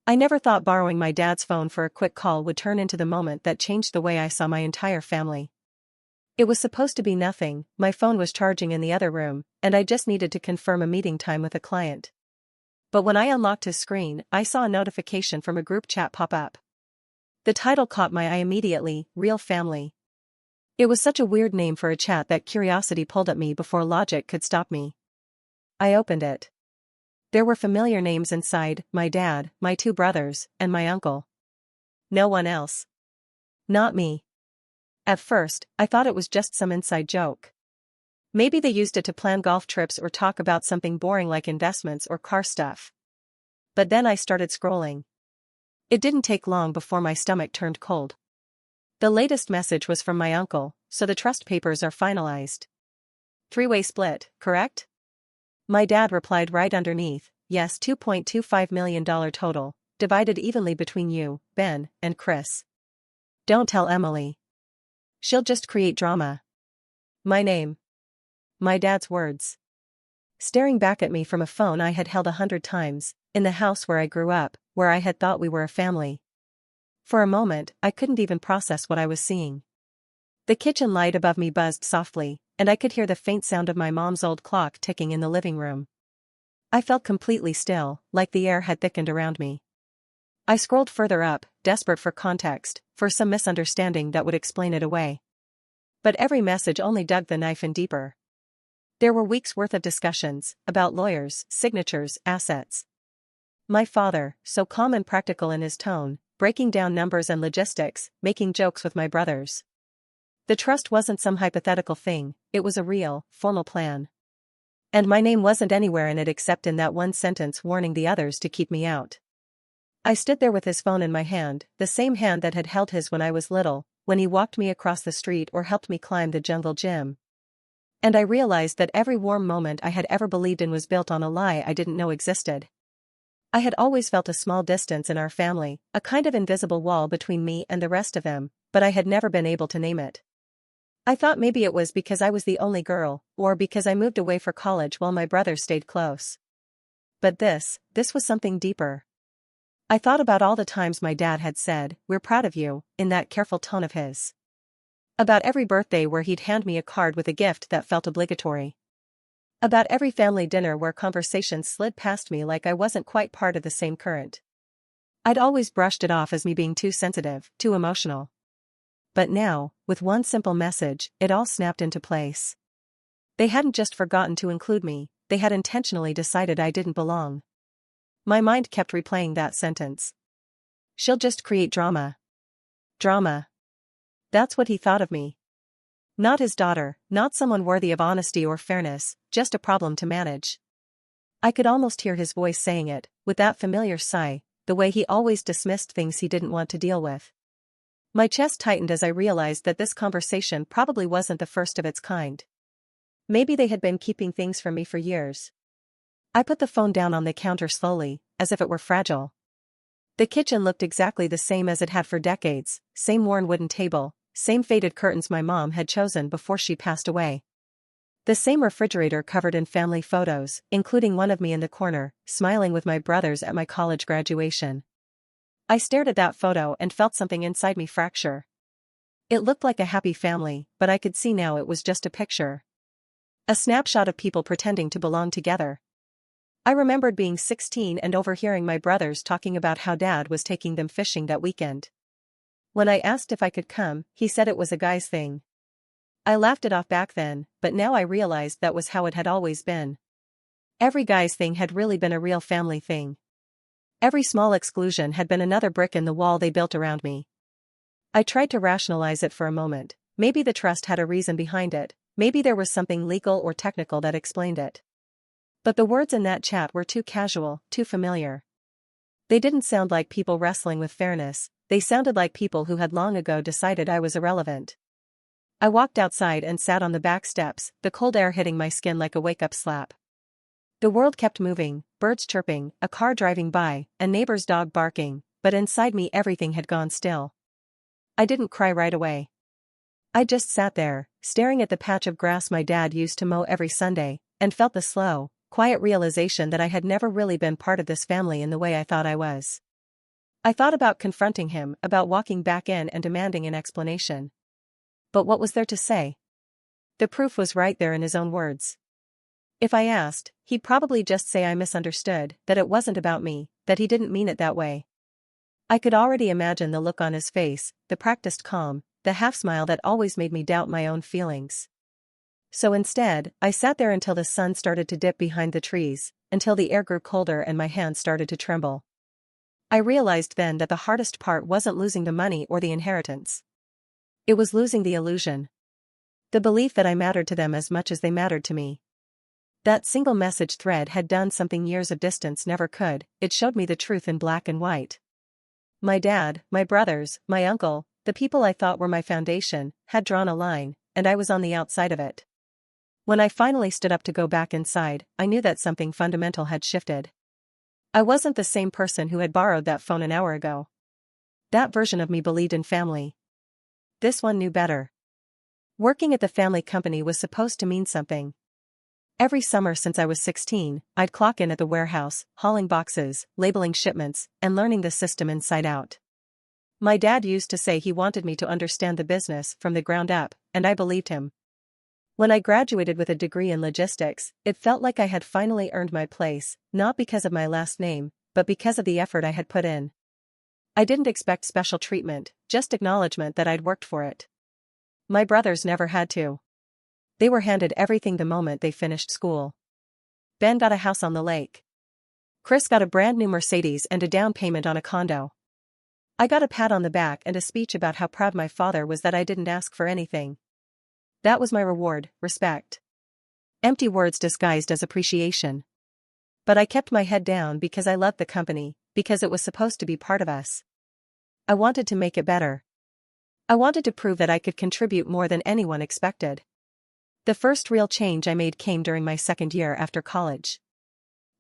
I never thought borrowing my dad's phone for a quick call would turn into the moment that changed the way I saw my entire family. It was supposed to be nothing, my phone was charging in the other room, and I just needed to confirm a meeting time with a client. But when I unlocked his screen, I saw a notification from a group chat pop up. The title caught my eye immediately, Real Family. It was such a weird name for a chat that curiosity pulled at me before logic could stop me. I opened it. There were familiar names inside, my dad, my two brothers, and my uncle. No one else. Not me. At first, I thought it was just some inside joke. Maybe they used it to plan golf trips or talk about something boring like investments or car stuff. But then I started scrolling. It didn't take long before my stomach turned cold. The latest message was from my uncle, so the trust papers are finalized. Three-way split, correct? My dad replied right underneath, yes, $2.25 million total, divided evenly between you, Ben, and Chris. Don't tell Emily. She'll just create drama. My name. My dad's words. Staring back at me from a phone I had held 100 times, in the house where I grew up, where I had thought we were a family. For a moment, I couldn't even process what I was seeing. The kitchen light above me buzzed softly, and I could hear the faint sound of my mom's old clock ticking in the living room. I felt completely still, like the air had thickened around me. I scrolled further up, desperate for context, for some misunderstanding that would explain it away. But every message only dug the knife in deeper. There were weeks' worth of discussions, about lawyers, signatures, assets. My father, so calm and practical in his tone, breaking down numbers and logistics, making jokes with my brothers. The trust wasn't some hypothetical thing, it was a real, formal plan. And my name wasn't anywhere in it except in that one sentence warning the others to keep me out. I stood there with his phone in my hand, the same hand that had held his when I was little, when he walked me across the street or helped me climb the jungle gym. And I realized that every warm moment I had ever believed in was built on a lie I didn't know existed. I had always felt a small distance in our family, a kind of invisible wall between me and the rest of them, but I had never been able to name it. I thought maybe it was because I was the only girl, or because I moved away for college while my brothers stayed close. But this was something deeper. I thought about all the times my dad had said, "We're proud of you," in that careful tone of his. About every birthday where he'd hand me a card with a gift that felt obligatory. About every family dinner where conversations slid past me like I wasn't quite part of the same current. I'd always brushed it off as me being too sensitive, too emotional. But now, with one simple message, it all snapped into place. They hadn't just forgotten to include me, they had intentionally decided I didn't belong. My mind kept replaying that sentence. She'll just create drama. Drama. That's what he thought of me. Not his daughter, not someone worthy of honesty or fairness, just a problem to manage. I could almost hear his voice saying it, with that familiar sigh, the way he always dismissed things he didn't want to deal with. My chest tightened as I realized that this conversation probably wasn't the first of its kind. Maybe they had been keeping things from me for years. I put the phone down on the counter slowly, as if it were fragile. The kitchen looked exactly the same as it had for decades, same worn wooden table, same faded curtains my mom had chosen before she passed away. The same refrigerator covered in family photos, including one of me in the corner, smiling with my brothers at my college graduation. I stared at that photo and felt something inside me fracture. It looked like a happy family, but I could see now it was just a picture. A snapshot of people pretending to belong together. I remembered being 16 and overhearing my brothers talking about how Dad was taking them fishing that weekend. When I asked if I could come, he said it was a guy's thing. I laughed it off back then, but now I realized that was how it had always been. Every guy's thing had really been a real family thing. Every small exclusion had been another brick in the wall they built around me. I tried to rationalize it for a moment. Maybe the trust had a reason behind it, maybe there was something legal or technical that explained it. But the words in that chat were too casual, too familiar. They didn't sound like people wrestling with fairness, they sounded like people who had long ago decided I was irrelevant. I walked outside and sat on the back steps, the cold air hitting my skin like a wake-up slap. The world kept moving, birds chirping, a car driving by, a neighbor's dog barking, but inside me everything had gone still. I didn't cry right away. I just sat there, staring at the patch of grass my dad used to mow every Sunday, and felt the slow, quiet realization that I had never really been part of this family in the way I thought I was. I thought about confronting him, about walking back in and demanding an explanation. But what was there to say? The proof was right there in his own words. If I asked, he'd probably just say I misunderstood, that it wasn't about me, that he didn't mean it that way. I could already imagine the look on his face, the practiced calm, the half-smile that always made me doubt my own feelings. So instead, I sat there until the sun started to dip behind the trees, until the air grew colder and my hands started to tremble. I realized then that the hardest part wasn't losing the money or the inheritance. It was losing the illusion. The belief that I mattered to them as much as they mattered to me. That single message thread had done something years of distance never could. It showed me the truth in black and white. My dad, my brothers, my uncle, the people I thought were my foundation, had drawn a line, and I was on the outside of it. When I finally stood up to go back inside, I knew that something fundamental had shifted. I wasn't the same person who had borrowed that phone an hour ago. That version of me believed in family. This one knew better. Working at the family company was supposed to mean something. Every summer since I was 16, I'd clock in at the warehouse, hauling boxes, labeling shipments, and learning the system inside out. My dad used to say he wanted me to understand the business from the ground up, and I believed him. When I graduated with a degree in logistics, it felt like I had finally earned my place, not because of my last name, but because of the effort I had put in. I didn't expect special treatment, just acknowledgement that I'd worked for it. My brothers never had to. They were handed everything the moment they finished school. Ben got a house on the lake. Chris got a brand new Mercedes and a down payment on a condo. I got a pat on the back and a speech about how proud my father was that I didn't ask for anything. That was my reward, respect. Empty words disguised as appreciation. But I kept my head down because I loved the company, because it was supposed to be part of us. I wanted to make it better. I wanted to prove that I could contribute more than anyone expected. The first real change I made came during my second year after college.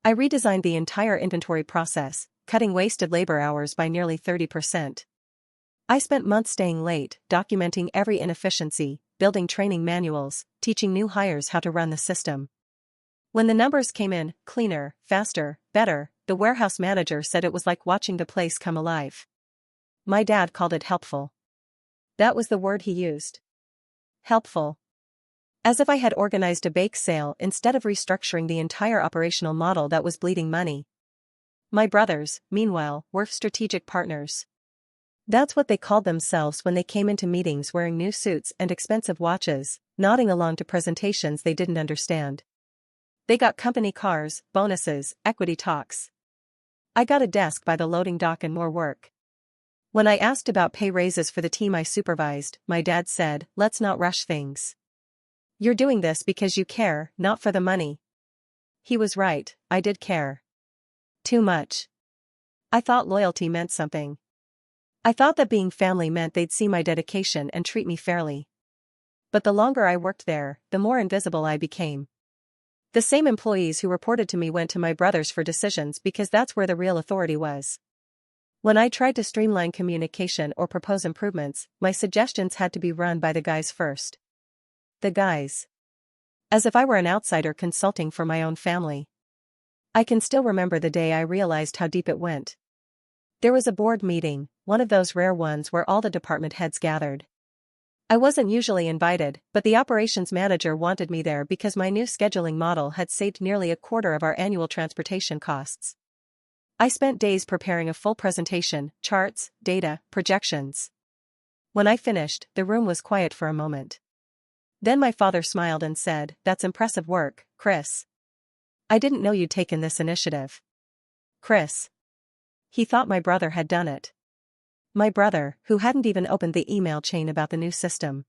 I redesigned the entire inventory process, cutting wasted labor hours by nearly 30%. I spent months staying late, documenting every inefficiency, building training manuals, teaching new hires how to run the system. When the numbers came in, cleaner, faster, better, the warehouse manager said it was like watching the place come alive. My dad called it helpful. That was the word he used. Helpful. As if I had organized a bake sale instead of restructuring the entire operational model that was bleeding money. My brothers, meanwhile, were strategic partners. That's what they called themselves when they came into meetings wearing new suits and expensive watches, nodding along to presentations they didn't understand. They got company cars, bonuses, equity talks. I got a desk by the loading dock and more work. When I asked about pay raises for the team I supervised, my dad said, "Let's not rush things. You're doing this because you care, not for the money." He was right, I did care. Too much. I thought loyalty meant something. I thought that being family meant they'd see my dedication and treat me fairly. But the longer I worked there, the more invisible I became. The same employees who reported to me went to my brothers for decisions because that's where the real authority was. When I tried to streamline communication or propose improvements, my suggestions had to be run by the guys first. The guys. As if I were an outsider consulting for my own family. I can still remember the day I realized how deep it went. There was a board meeting, one of those rare ones where all the department heads gathered. I wasn't usually invited, but the operations manager wanted me there because my new scheduling model had saved nearly a quarter of our annual transportation costs. I spent days preparing a full presentation, charts, data, projections. When I finished, the room was quiet for a moment. Then my father smiled and said, "That's impressive work, Chris. I didn't know you'd taken this initiative." Chris. He thought my brother had done it. My brother, who hadn't even opened the email chain about the new system.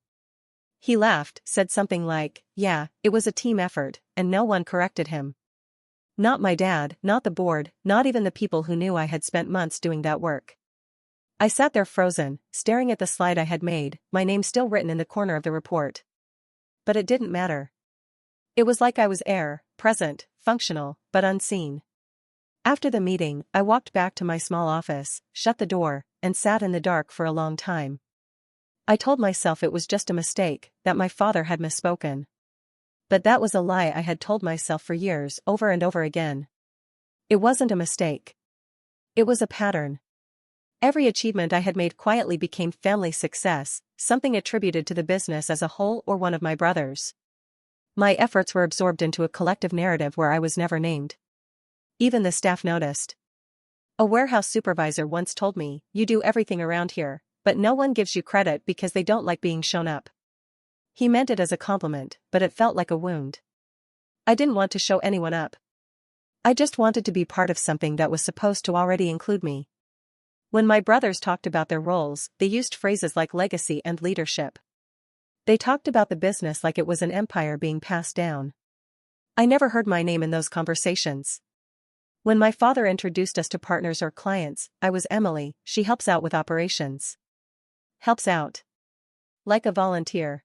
He laughed, said something like, "Yeah, it was a team effort," and no one corrected him. Not my dad, not the board, not even the people who knew I had spent months doing that work. I sat there frozen, staring at the slide I had made, my name still written in the corner of the report. But it didn't matter. It was like I was present, functional, but unseen. After the meeting, I walked back to my small office, shut the door, and sat in the dark for a long time. I told myself it was just a mistake, that my father had misspoken. But that was a lie I had told myself for years, over and over again. It wasn't a mistake. It was a pattern. Every achievement I had made quietly became family success, something attributed to the business as a whole or one of my brothers. My efforts were absorbed into a collective narrative where I was never named. Even the staff noticed. A warehouse supervisor once told me, "You do everything around here, but no one gives you credit because they don't like being shown up." He meant it as a compliment, but it felt like a wound. I didn't want to show anyone up. I just wanted to be part of something that was supposed to already include me. When my brothers talked about their roles, they used phrases like legacy and leadership. They talked about the business like it was an empire being passed down. I never heard my name in those conversations. When my father introduced us to partners or clients, I was Emily. She helps out with operations. Helps out. Like a volunteer.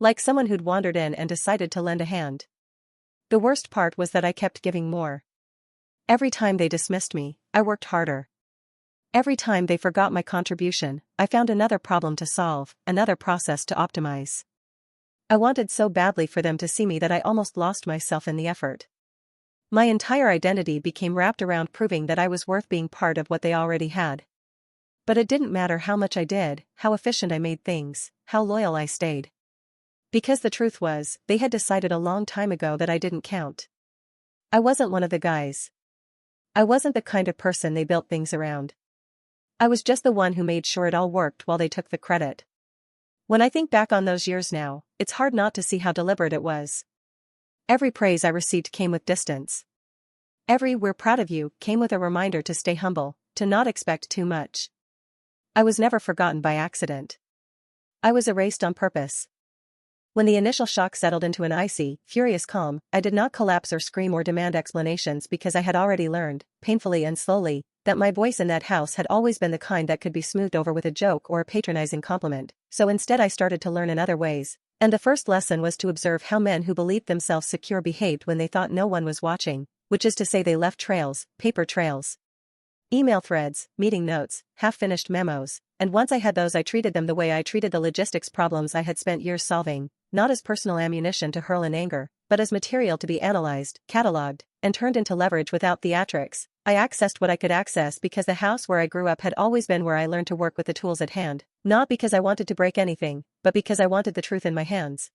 Like someone who'd wandered in and decided to lend a hand. The worst part was that I kept giving more. Every time they dismissed me, I worked harder. Every time they forgot my contribution, I found another problem to solve, another process to optimize. I wanted so badly for them to see me that I almost lost myself in the effort. My entire identity became wrapped around proving that I was worth being part of what they already had. But it didn't matter how much I did, how efficient I made things, how loyal I stayed. Because the truth was, they had decided a long time ago that I didn't count. I wasn't one of the guys. I wasn't the kind of person they built things around. I was just the one who made sure it all worked while they took the credit. When I think back on those years now, it's hard not to see how deliberate it was. Every praise I received came with distance. Every "we're proud of you" came with a reminder to stay humble, to not expect too much. I was never forgotten by accident. I was erased on purpose. When the initial shock settled into an icy, furious calm, I did not collapse or scream or demand explanations because I had already learned, painfully and slowly, that my voice in that house had always been the kind that could be smoothed over with a joke or a patronizing compliment, so instead I started to learn in other ways, and the first lesson was to observe how men who believed themselves secure behaved when they thought no one was watching, which is to say they left trails, paper trails. Email threads, meeting notes, half-finished memos, and once I had those I treated them the way I treated the logistics problems I had spent years solving, not as personal ammunition to hurl in anger, but as material to be analyzed, catalogued, and turned into leverage without theatrics. I accessed what I could access because the house where I grew up had always been where I learned to work with the tools at hand, not because I wanted to break anything, but because I wanted the truth in my hands.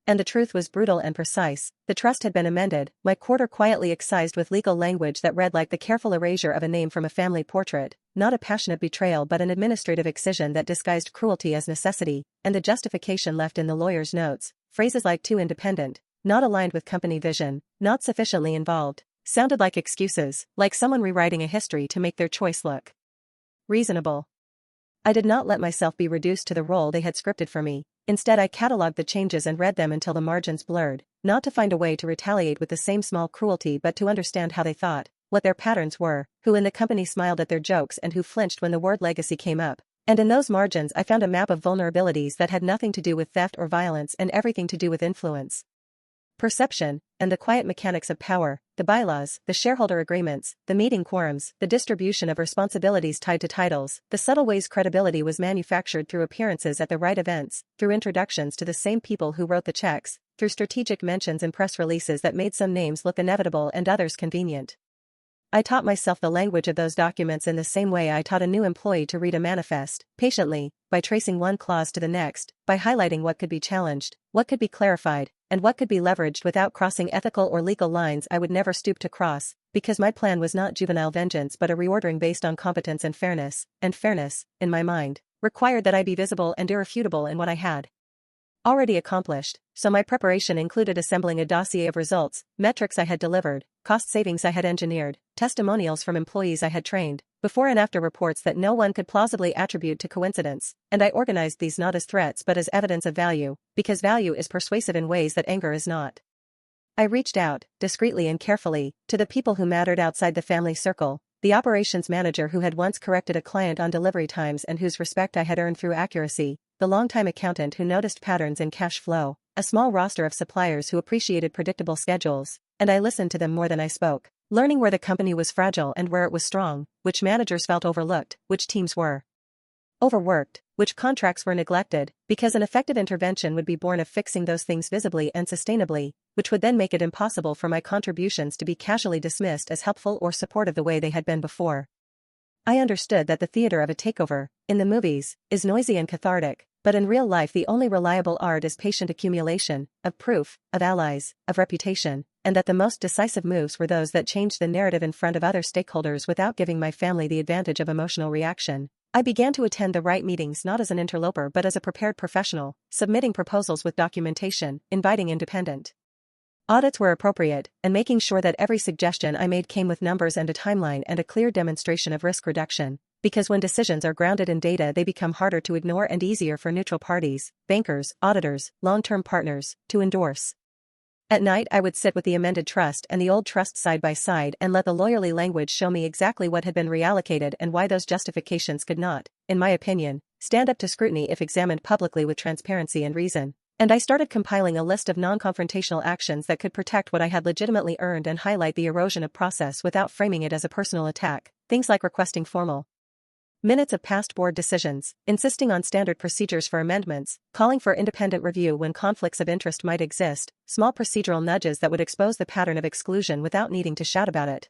And the truth was brutal and precise. The trust had been amended, my quarter quietly excised with legal language that read like the careful erasure of a name from a family portrait, not a passionate betrayal but an administrative excision that disguised cruelty as necessity, and the justification left in the lawyer's notes, phrases like too independent, not aligned with company vision, not sufficiently involved, sounded like excuses, like someone rewriting a history to make their choice look reasonable. I did not let myself be reduced to the role they had scripted for me. Instead I catalogued the changes and read them until the margins blurred, not to find a way to retaliate with the same small cruelty but to understand how they thought, what their patterns were, who in the company smiled at their jokes and who flinched when the word legacy came up. And in those margins I found a map of vulnerabilities that had nothing to do with theft or violence and everything to do with influence, perception, and the quiet mechanics of power, the bylaws, the shareholder agreements, the meeting quorums, the distribution of responsibilities tied to titles, the subtle ways credibility was manufactured through appearances at the right events, through introductions to the same people who wrote the checks, through strategic mentions in press releases that made some names look inevitable and others convenient. I taught myself the language of those documents in the same way I taught a new employee to read a manifest, patiently, by tracing one clause to the next, by highlighting what could be challenged, what could be clarified, and what could be leveraged without crossing ethical or legal lines I would never stoop to cross, because my plan was not juvenile vengeance but a reordering based on competence and fairness, in my mind, required that I be visible and irrefutable in what I had already accomplished, so my preparation included assembling a dossier of results, metrics I had delivered, cost savings I had engineered, testimonials from employees I had trained, before and after reports that no one could plausibly attribute to coincidence, and I organized these not as threats but as evidence of value, because value is persuasive in ways that anger is not. I reached out, discreetly and carefully, to the people who mattered outside the family circle, the operations manager who had once corrected a client on delivery times and whose respect I had earned through accuracy, the longtime accountant who noticed patterns in cash flow, a small roster of suppliers who appreciated predictable schedules, and I listened to them more than I spoke, learning where the company was fragile and where it was strong, which managers felt overlooked, which teams were overworked, which contracts were neglected, because an effective intervention would be born of fixing those things visibly and sustainably, which would then make it impossible for my contributions to be casually dismissed as helpful or supportive the way they had been before. I understood that the theater of a takeover, in the movies, is noisy and cathartic, but in real life the only reliable art is patient accumulation, of proof, of allies, of reputation, and that the most decisive moves were those that changed the narrative in front of other stakeholders without giving my family the advantage of emotional reaction. I began to attend the right meetings not as an interloper but as a prepared professional, submitting proposals with documentation, inviting independent audits where appropriate, and making sure that every suggestion I made came with numbers and a timeline and a clear demonstration of risk reduction. Because when decisions are grounded in data they become harder to ignore and easier for neutral parties, bankers, auditors, long-term partners, to endorse. At night I would sit with the amended trust and the old trust side by side and let the lawyerly language show me exactly what had been reallocated and why those justifications could not, in my opinion, stand up to scrutiny if examined publicly with transparency and reason. And I started compiling a list of non-confrontational actions that could protect what I had legitimately earned and highlight the erosion of process without framing it as a personal attack, things like requesting formal minutes of past board decisions, insisting on standard procedures for amendments, calling for independent review when conflicts of interest might exist, small procedural nudges that would expose the pattern of exclusion without needing to shout about it.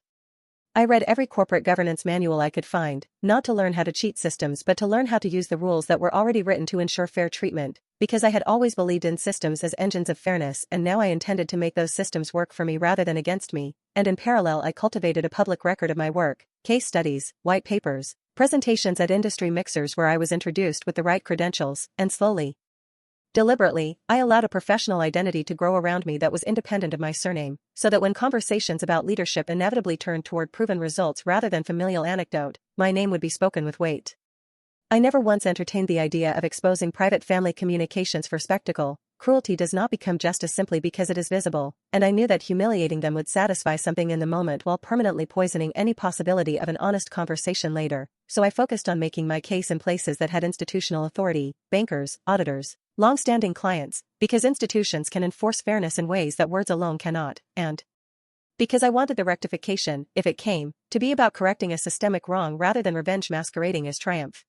I read every corporate governance manual I could find, not to learn how to cheat systems but to learn how to use the rules that were already written to ensure fair treatment, because I had always believed in systems as engines of fairness and now I intended to make those systems work for me rather than against me, and in parallel I cultivated a public record of my work, case studies, white papers, presentations at industry mixers where I was introduced with the right credentials, and slowly, deliberately, I allowed a professional identity to grow around me that was independent of my surname, so that when conversations about leadership inevitably turned toward proven results rather than familial anecdote, my name would be spoken with weight. I never once entertained the idea of exposing private family communications for spectacle. Cruelty does not become justice simply because it is visible, and I knew that humiliating them would satisfy something in the moment while permanently poisoning any possibility of an honest conversation later, so I focused on making my case in places that had institutional authority, bankers, auditors, long-standing clients, because institutions can enforce fairness in ways that words alone cannot, and because I wanted the rectification, if it came, to be about correcting a systemic wrong rather than revenge masquerading as triumph.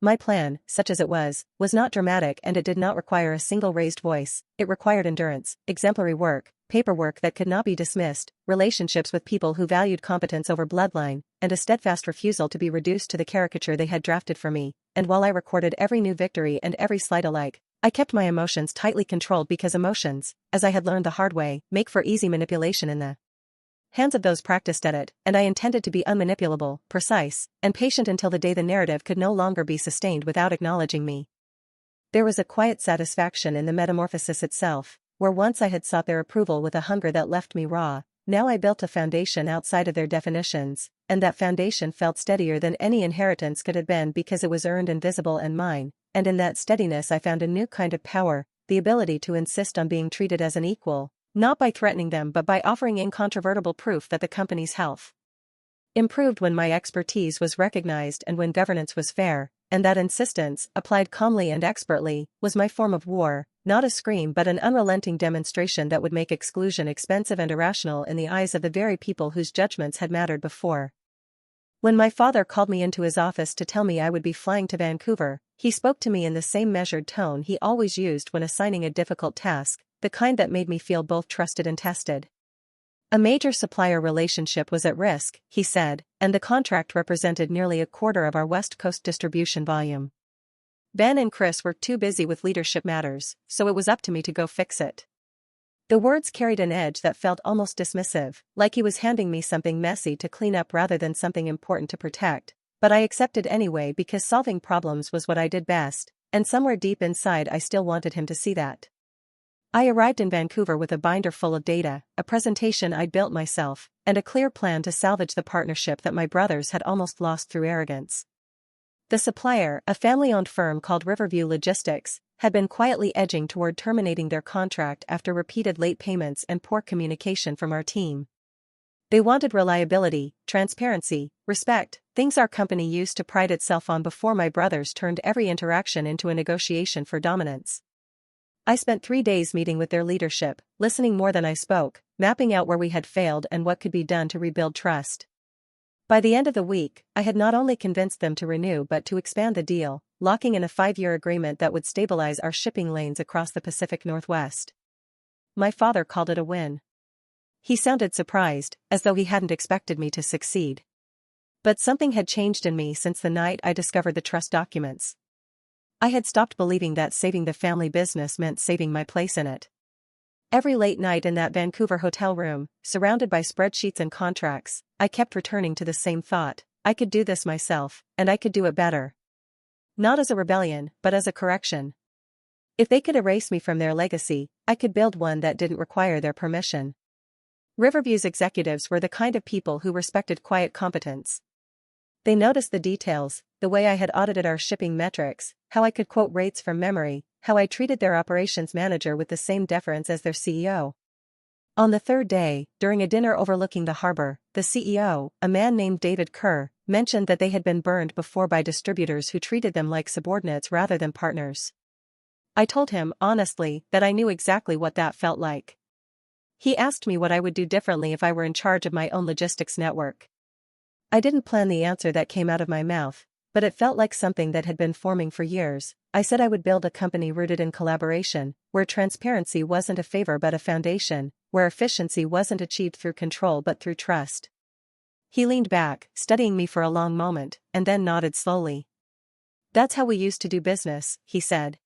My plan, such as it was not dramatic and it did not require a single raised voice. It required endurance, exemplary work, paperwork that could not be dismissed, relationships with people who valued competence over bloodline, and a steadfast refusal to be reduced to the caricature they had drafted for me. And while I recorded every new victory and every slight alike, I kept my emotions tightly controlled because emotions, as I had learned the hard way, make for easy manipulation in the hands of those practiced at it, and I intended to be unmanipulable, precise, and patient until the day the narrative could no longer be sustained without acknowledging me. There was a quiet satisfaction in the metamorphosis itself, where once I had sought their approval with a hunger that left me raw, now I built a foundation outside of their definitions, and that foundation felt steadier than any inheritance could have been because it was earned and visible and mine, and in that steadiness I found a new kind of power, the ability to insist on being treated as an equal, not by threatening them but by offering incontrovertible proof that the company's health improved when my expertise was recognized and when governance was fair, and that insistence, applied calmly and expertly, was my form of war, not a scream but an unrelenting demonstration that would make exclusion expensive and irrational in the eyes of the very people whose judgments had mattered before. When my father called me into his office to tell me I would be flying to Vancouver, he spoke to me in the same measured tone he always used when assigning a difficult task, the kind that made me feel both trusted and tested. A major supplier relationship was at risk, he said, and the contract represented nearly a quarter of our West Coast distribution volume. Ben and Chris were too busy with leadership matters, so it was up to me to go fix it. The words carried an edge that felt almost dismissive, like he was handing me something messy to clean up rather than something important to protect, but I accepted anyway because solving problems was what I did best, and somewhere deep inside I still wanted him to see that. I arrived in Vancouver with a binder full of data, a presentation I'd built myself, and a clear plan to salvage the partnership that my brothers had almost lost through arrogance. The supplier, a family-owned firm called Riverview Logistics, had been quietly edging toward terminating their contract after repeated late payments and poor communication from our team. They wanted reliability, transparency, respect, things our company used to pride itself on before my brothers turned every interaction into a negotiation for dominance. I spent 3 days meeting with their leadership, listening more than I spoke, mapping out where we had failed and what could be done to rebuild trust. By the end of the week, I had not only convinced them to renew but to expand the deal, locking in a 5-year agreement that would stabilize our shipping lanes across the Pacific Northwest. My father called it a win. He sounded surprised, as though he hadn't expected me to succeed. But something had changed in me since the night I discovered the trust documents. I had stopped believing that saving the family business meant saving my place in it. Every late night in that Vancouver hotel room, surrounded by spreadsheets and contracts, I kept returning to the same thought: I could do this myself, and I could do it better. Not as a rebellion, but as a correction. If they could erase me from their legacy, I could build one that didn't require their permission. Riverview's executives were the kind of people who respected quiet competence. They noticed the details, the way I had audited our shipping metrics, how I could quote rates from memory, how I treated their operations manager with the same deference as their CEO. On the third day, during a dinner overlooking the harbor, the CEO, a man named David Kerr, mentioned that they had been burned before by distributors who treated them like subordinates rather than partners. I told him, honestly, that I knew exactly what that felt like. He asked me what I would do differently if I were in charge of my own logistics network. I didn't plan the answer that came out of my mouth, but it felt like something that had been forming for years. I said I would build a company rooted in collaboration, where transparency wasn't a favor but a foundation, where efficiency wasn't achieved through control but through trust. He leaned back, studying me for a long moment, and then nodded slowly. "That's how we used to do business," he said.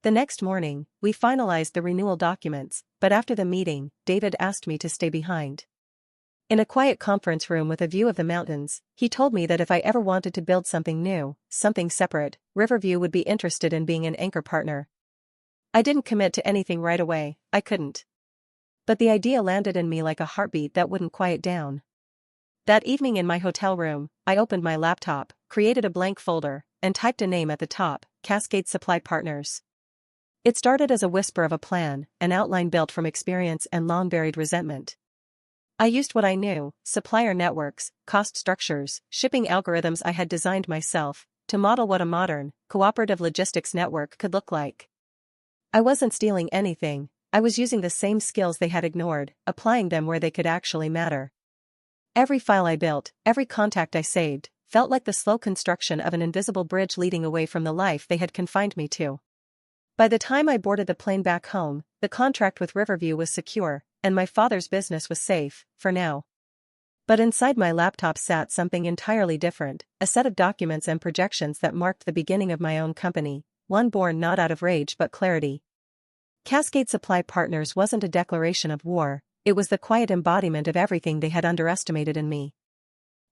The next morning, we finalized the renewal documents, but after the meeting, David asked me to stay behind. In a quiet conference room with a view of the mountains, he told me that if I ever wanted to build something new, something separate, Riverview would be interested in being an anchor partner. I didn't commit to anything right away, I couldn't. But the idea landed in me like a heartbeat that wouldn't quiet down. That evening in my hotel room, I opened my laptop, created a blank folder, and typed a name at the top: Cascade Supply Partners. It started as a whisper of a plan, an outline built from experience and long-buried resentment. I used what I knew: supplier networks, cost structures, shipping algorithms I had designed myself, to model what a modern, cooperative logistics network could look like. I wasn't stealing anything, I was using the same skills they had ignored, applying them where they could actually matter. Every file I built, every contact I saved, felt like the slow construction of an invisible bridge leading away from the life they had confined me to. By the time I boarded the plane back home, the contract with Riverview was secure, and my father's business was safe, for now. But inside my laptop sat something entirely different, a set of documents and projections that marked the beginning of my own company, one born not out of rage but clarity. Cascade Supply Partners wasn't a declaration of war, it was the quiet embodiment of everything they had underestimated in me.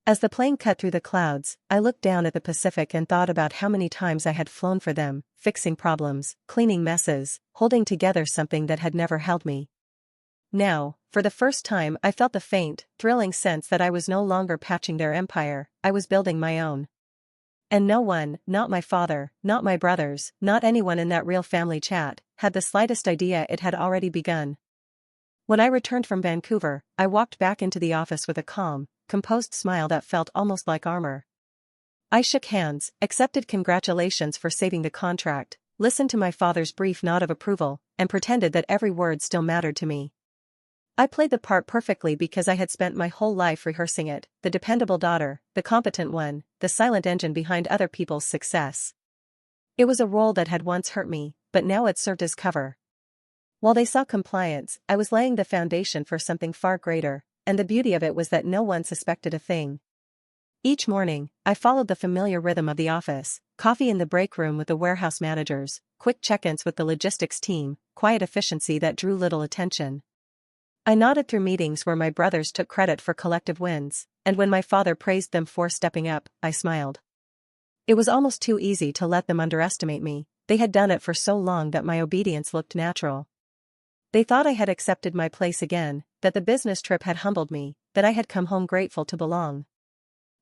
As the plane cut through the clouds, I looked down at the Pacific and thought about how many times I had flown for them, fixing problems, cleaning messes, holding together something that had never held me. Now, for the first time, I felt the faint, thrilling sense that I was no longer patching their empire, I was building my own. And no one, not my father, not my brothers, not anyone in that real family chat, had the slightest idea it had already begun. When I returned from Vancouver, I walked back into the office with a calm, composed smile that felt almost like armor. I shook hands, accepted congratulations for saving the contract, listened to my father's brief nod of approval, and pretended that every word still mattered to me. I played the part perfectly because I had spent my whole life rehearsing it: the dependable daughter, the competent one, the silent engine behind other people's success. It was a role that had once hurt me, but now it served as cover. While they saw compliance, I was laying the foundation for something far greater, and the beauty of it was that no one suspected a thing. Each morning, I followed the familiar rhythm of the office: coffee in the break room with the warehouse managers, quick check-ins with the logistics team, quiet efficiency that drew little attention. I nodded through meetings where my brothers took credit for collective wins, and when my father praised them for stepping up, I smiled. It was almost too easy to let them underestimate me. They had done it for so long that my obedience looked natural. They thought I had accepted my place again, that the business trip had humbled me, that I had come home grateful to belong.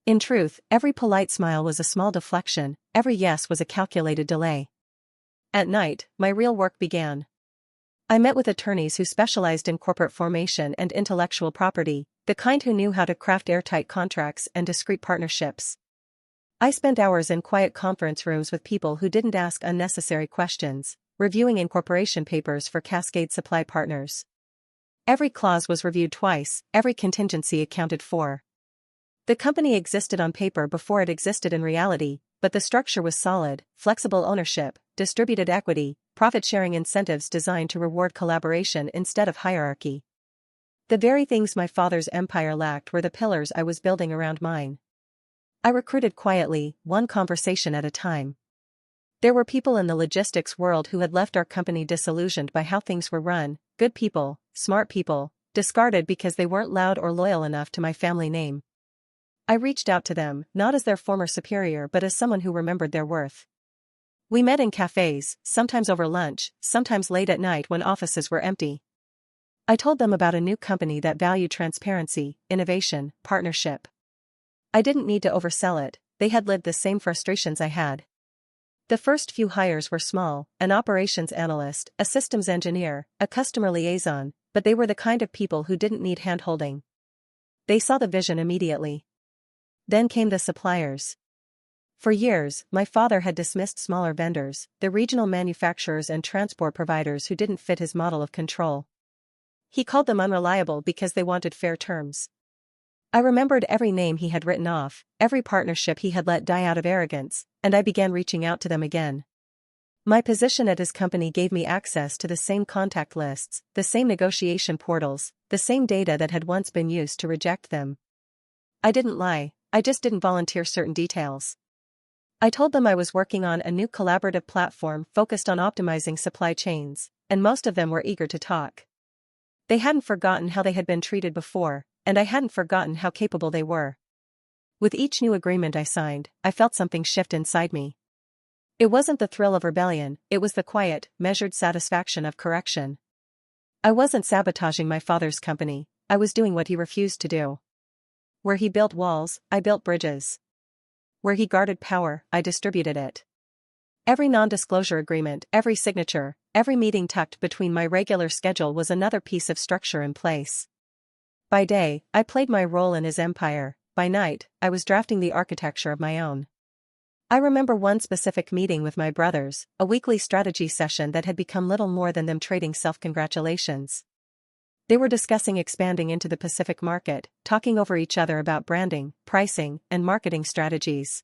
In truth, every polite smile was a small deflection, every yes was a calculated delay. At night, my real work began. I met with attorneys who specialized in corporate formation and intellectual property, the kind who knew how to craft airtight contracts and discreet partnerships. I spent hours in quiet conference rooms with people who didn't ask unnecessary questions, reviewing incorporation papers for Cascade Supply Partners. Every clause was reviewed twice, every contingency accounted for. The company existed on paper before it existed in reality, but the structure was solid: flexible ownership, distributed equity, profit-sharing incentives designed to reward collaboration instead of hierarchy. The very things my father's empire lacked were the pillars I was building around mine. I recruited quietly, one conversation at a time. There were people in the logistics world who had left our company disillusioned by how things were run, good people, smart people, discarded because they weren't loud or loyal enough to my family name. I reached out to them, not as their former superior but as someone who remembered their worth. We met in cafes, sometimes over lunch, sometimes late at night when offices were empty. I told them about a new company that valued transparency, innovation, partnership. I didn't need to oversell it, they had lived the same frustrations I had. The first few hires were small, an operations analyst, a systems engineer, a customer liaison, but they were the kind of people who didn't need hand-holding. They saw the vision immediately. Then came the suppliers. For years, my father had dismissed smaller vendors, the regional manufacturers and transport providers who didn't fit his model of control. He called them unreliable because they wanted fair terms. I remembered every name he had written off, every partnership he had let die out of arrogance, and I began reaching out to them again. My position at his company gave me access to the same contact lists, the same negotiation portals, the same data that had once been used to reject them. I didn't lie, I just didn't volunteer certain details. I told them I was working on a new collaborative platform focused on optimizing supply chains, and most of them were eager to talk. They hadn't forgotten how they had been treated before, and I hadn't forgotten how capable they were. With each new agreement I signed, I felt something shift inside me. It wasn't the thrill of rebellion, it was the quiet, measured satisfaction of correction. I wasn't sabotaging my father's company, I was doing what he refused to do. Where he built walls, I built bridges. Where he guarded power, I distributed it. Every non-disclosure agreement, every signature, every meeting tucked between my regular schedule was another piece of structure in place. By day, I played my role in his empire, by night, I was drafting the architecture of my own. I remember one specific meeting with my brothers, a weekly strategy session that had become little more than them trading self-congratulations. They were discussing expanding into the Pacific market, talking over each other about branding, pricing, and marketing strategies.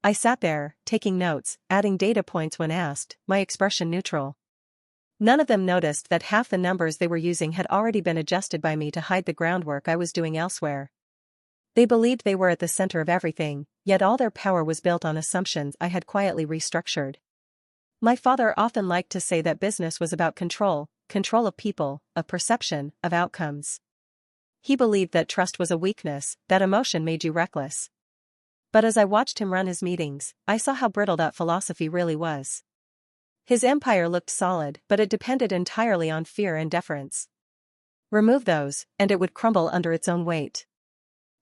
I sat there, taking notes, adding data points when asked, my expression neutral. None of them noticed that half the numbers they were using had already been adjusted by me to hide the groundwork I was doing elsewhere. They believed they were at the center of everything, yet all their power was built on assumptions I had quietly restructured. My father often liked to say that business was about control, control of people, of perception, of outcomes. He believed that trust was a weakness, that emotion made you reckless. But as I watched him run his meetings, I saw how brittle that philosophy really was. His empire looked solid, but it depended entirely on fear and deference. Remove those, and it would crumble under its own weight.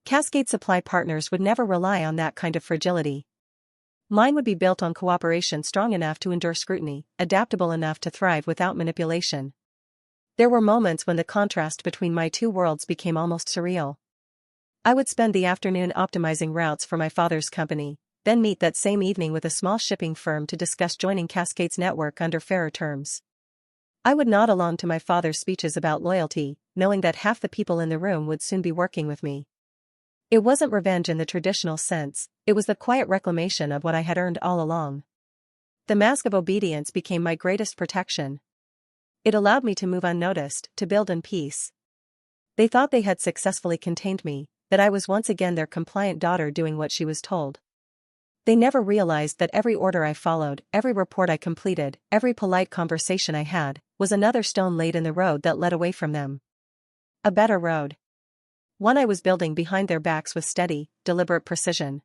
Cascade supply partners would never rely on that kind of fragility. Mine would be built on cooperation strong enough to endure scrutiny, adaptable enough to thrive without manipulation. There were moments when the contrast between my two worlds became almost surreal. I would spend the afternoon optimizing routes for my father's company, then meet that same evening with a small shipping firm to discuss joining Cascade's network under fairer terms. I would nod along to my father's speeches about loyalty, knowing that half the people in the room would soon be working with me. It wasn't revenge in the traditional sense, it was the quiet reclamation of what I had earned all along. The mask of obedience became my greatest protection. It allowed me to move unnoticed, to build in peace. They thought they had successfully contained me, that I was once again their compliant daughter doing what she was told. They never realized that every order I followed, every report I completed, every polite conversation I had, was another stone laid in the road that led away from them. A better road. One I was building behind their backs with steady, deliberate precision.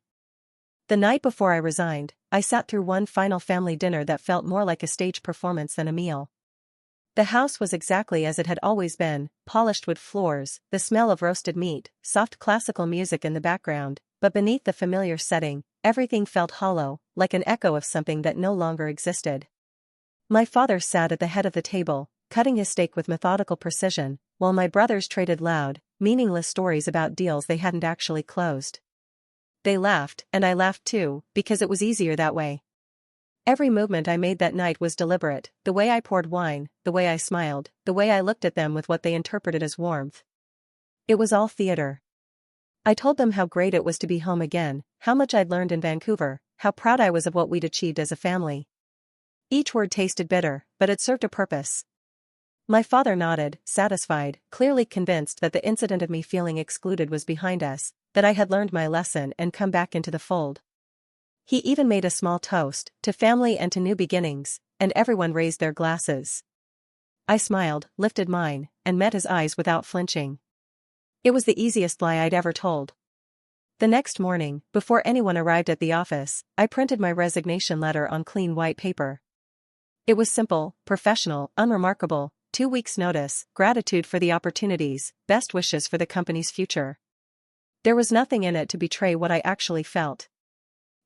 The night before I resigned, I sat through one final family dinner that felt more like a stage performance than a meal. The house was exactly as it had always been, polished wood floors, the smell of roasted meat, soft classical music in the background, but beneath the familiar setting, everything felt hollow, like an echo of something that no longer existed. My father sat at the head of the table, cutting his steak with methodical precision, while my brothers traded loud, meaningless stories about deals they hadn't actually closed. They laughed, and I laughed too, because it was easier that way. Every movement I made that night was deliberate, the way I poured wine, the way I smiled, the way I looked at them with what they interpreted as warmth. It was all theater. I told them how great it was to be home again, how much I'd learned in Vancouver, how proud I was of what we'd achieved as a family. Each word tasted bitter, but it served a purpose. My father nodded, satisfied, clearly convinced that the incident of me feeling excluded was behind us, that I had learned my lesson and come back into the fold. He even made a small toast, to family and to new beginnings, and everyone raised their glasses. I smiled, lifted mine, and met his eyes without flinching. It was the easiest lie I'd ever told. The next morning, before anyone arrived at the office, I printed my resignation letter on clean white paper. It was simple, professional, unremarkable: 2 weeks' notice, gratitude for the opportunities, best wishes for the company's future. There was nothing in it to betray what I actually felt.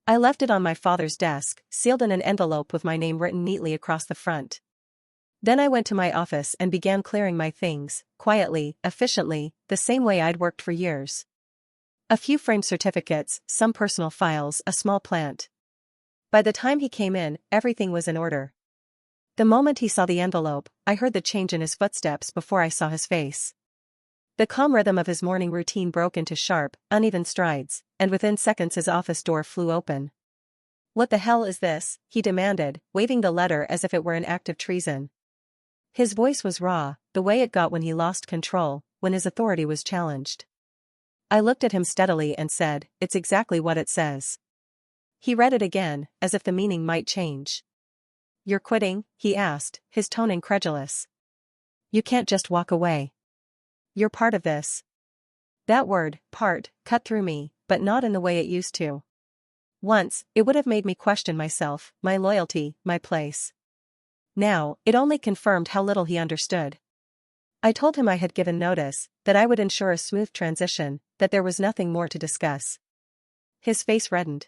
I left it on my father's desk, sealed in an envelope with my name written neatly across the front. Then I went to my office and began clearing my things, quietly, efficiently, the same way I'd worked for years. A few framed certificates, some personal files, a small plant. By the time he came in, everything was in order. The moment he saw the envelope, I heard the change in his footsteps before I saw his face. The calm rhythm of his morning routine broke into sharp, uneven strides, and within seconds his office door flew open. "What the hell is this?" he demanded, waving the letter as if it were an act of treason. His voice was raw, the way it got when he lost control, when his authority was challenged. I looked at him steadily and said, "It's exactly what it says." He read it again, as if the meaning might change. "You're quitting?" he asked, his tone incredulous. "You can't just walk away. You're part of this." That word, part, cut through me, but not in the way it used to. Once, it would have made me question myself, my loyalty, my place. Now, it only confirmed how little he understood. I told him I had given notice, that I would ensure a smooth transition, that there was nothing more to discuss. His face reddened.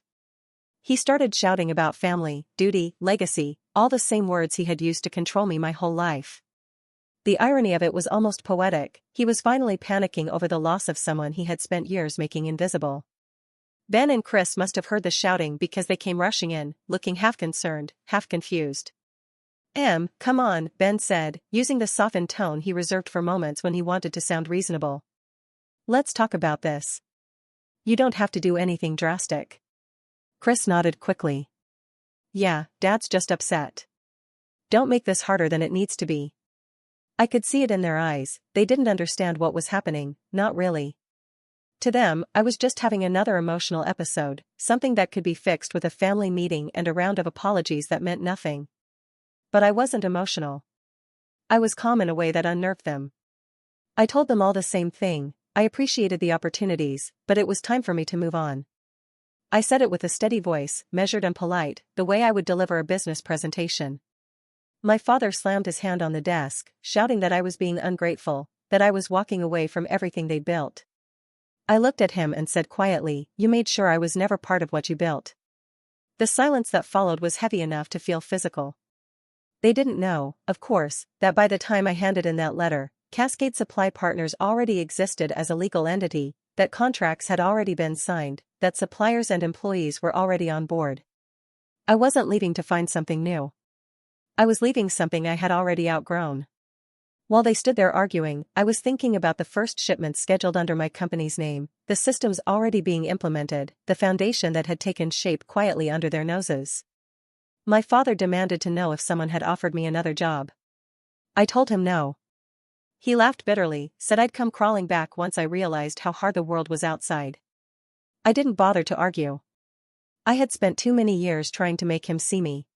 He started shouting about family, duty, legacy, all the same words he had used to control me my whole life. The irony of it was almost poetic. He was finally panicking over the loss of someone he had spent years making invisible. Ben and Chris must have heard the shouting because they came rushing in, looking half concerned, half confused. Come on," Ben said, using the softened tone he reserved for moments when he wanted to sound reasonable. "Let's talk about this. You don't have to do anything drastic." Chris nodded quickly. "Yeah, Dad's just upset. Don't make this harder than it needs to be." I could see it in their eyes. They didn't understand what was happening, not really. To them, I was just having another emotional episode, something that could be fixed with a family meeting and a round of apologies that meant nothing. But I wasn't emotional. I was calm in a way that unnerved them. I told them all the same thing: I appreciated the opportunities, but it was time for me to move on. I said it with a steady voice, measured and polite, the way I would deliver a business presentation. My father slammed his hand on the desk, shouting that I was being ungrateful, that I was walking away from everything they'd built. I looked at him and said quietly, "You made sure I was never part of what you built." The silence that followed was heavy enough to feel physical. They didn't know, of course, that by the time I handed in that letter, Cascade Supply Partners already existed as a legal entity, that contracts had already been signed, that suppliers and employees were already on board. I wasn't leaving to find something new. I was leaving something I had already outgrown. While they stood there arguing, I was thinking about the first shipments scheduled under my company's name, the systems already being implemented, the foundation that had taken shape quietly under their noses. My father demanded to know if someone had offered me another job. I told him no. He laughed bitterly, said I'd come crawling back once I realized how hard the world was outside. I didn't bother to argue. I had spent too many years trying to make him see me.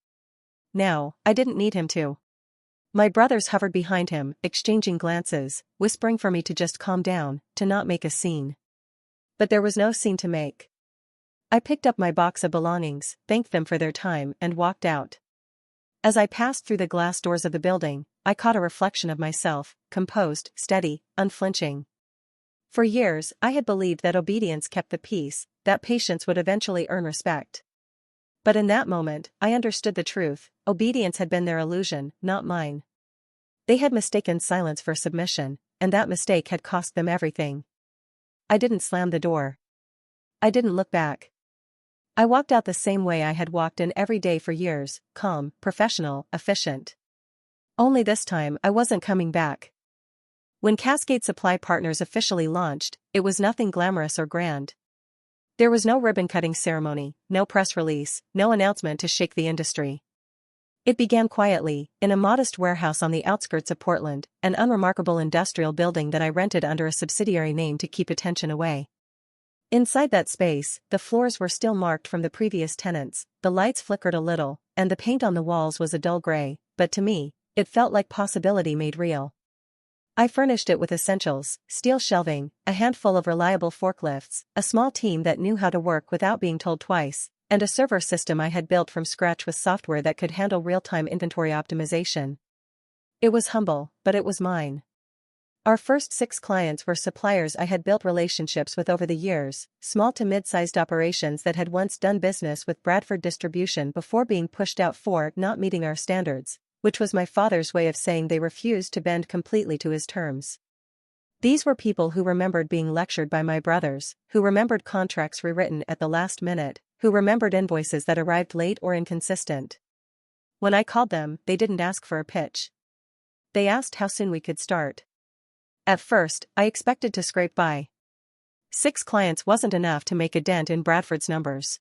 Now, I didn't need him to. My brothers hovered behind him, exchanging glances, whispering for me to just calm down, to not make a scene. But there was no scene to make. I picked up my box of belongings, thanked them for their time, and walked out. As I passed through the glass doors of the building, I caught a reflection of myself, composed, steady, unflinching. For years, I had believed that obedience kept the peace, that patience would eventually earn respect. But in that moment, I understood the truth: obedience had been their illusion, not mine. They had mistaken silence for submission, and that mistake had cost them everything. I didn't slam the door. I didn't look back. I walked out the same way I had walked in every day for years, calm, professional, efficient. Only this time I wasn't coming back. When Cascade Supply Partners officially launched, it was nothing glamorous or grand. There was no ribbon-cutting ceremony, no press release, no announcement to shake the industry. It began quietly, in a modest warehouse on the outskirts of Portland, an unremarkable industrial building that I rented under a subsidiary name to keep attention away. Inside that space, the floors were still marked from the previous tenants, the lights flickered a little, and the paint on the walls was a dull gray, but to me, it felt like possibility made real. I furnished it with essentials, steel shelving, a handful of reliable forklifts, a small team that knew how to work without being told twice, and a server system I had built from scratch with software that could handle real-time inventory optimization. It was humble, but it was mine. Our first 6 clients were suppliers I had built relationships with over the years, small to mid-sized operations that had once done business with Bradford Distribution before being pushed out for not meeting our standards, which was my father's way of saying they refused to bend completely to his terms. These were people who remembered being lectured by my brothers, who remembered contracts rewritten at the last minute, who remembered invoices that arrived late or inconsistent. When I called them, they didn't ask for a pitch. They asked how soon we could start. At first, I expected to scrape by. 6 clients wasn't enough to make a dent in Bradford's numbers.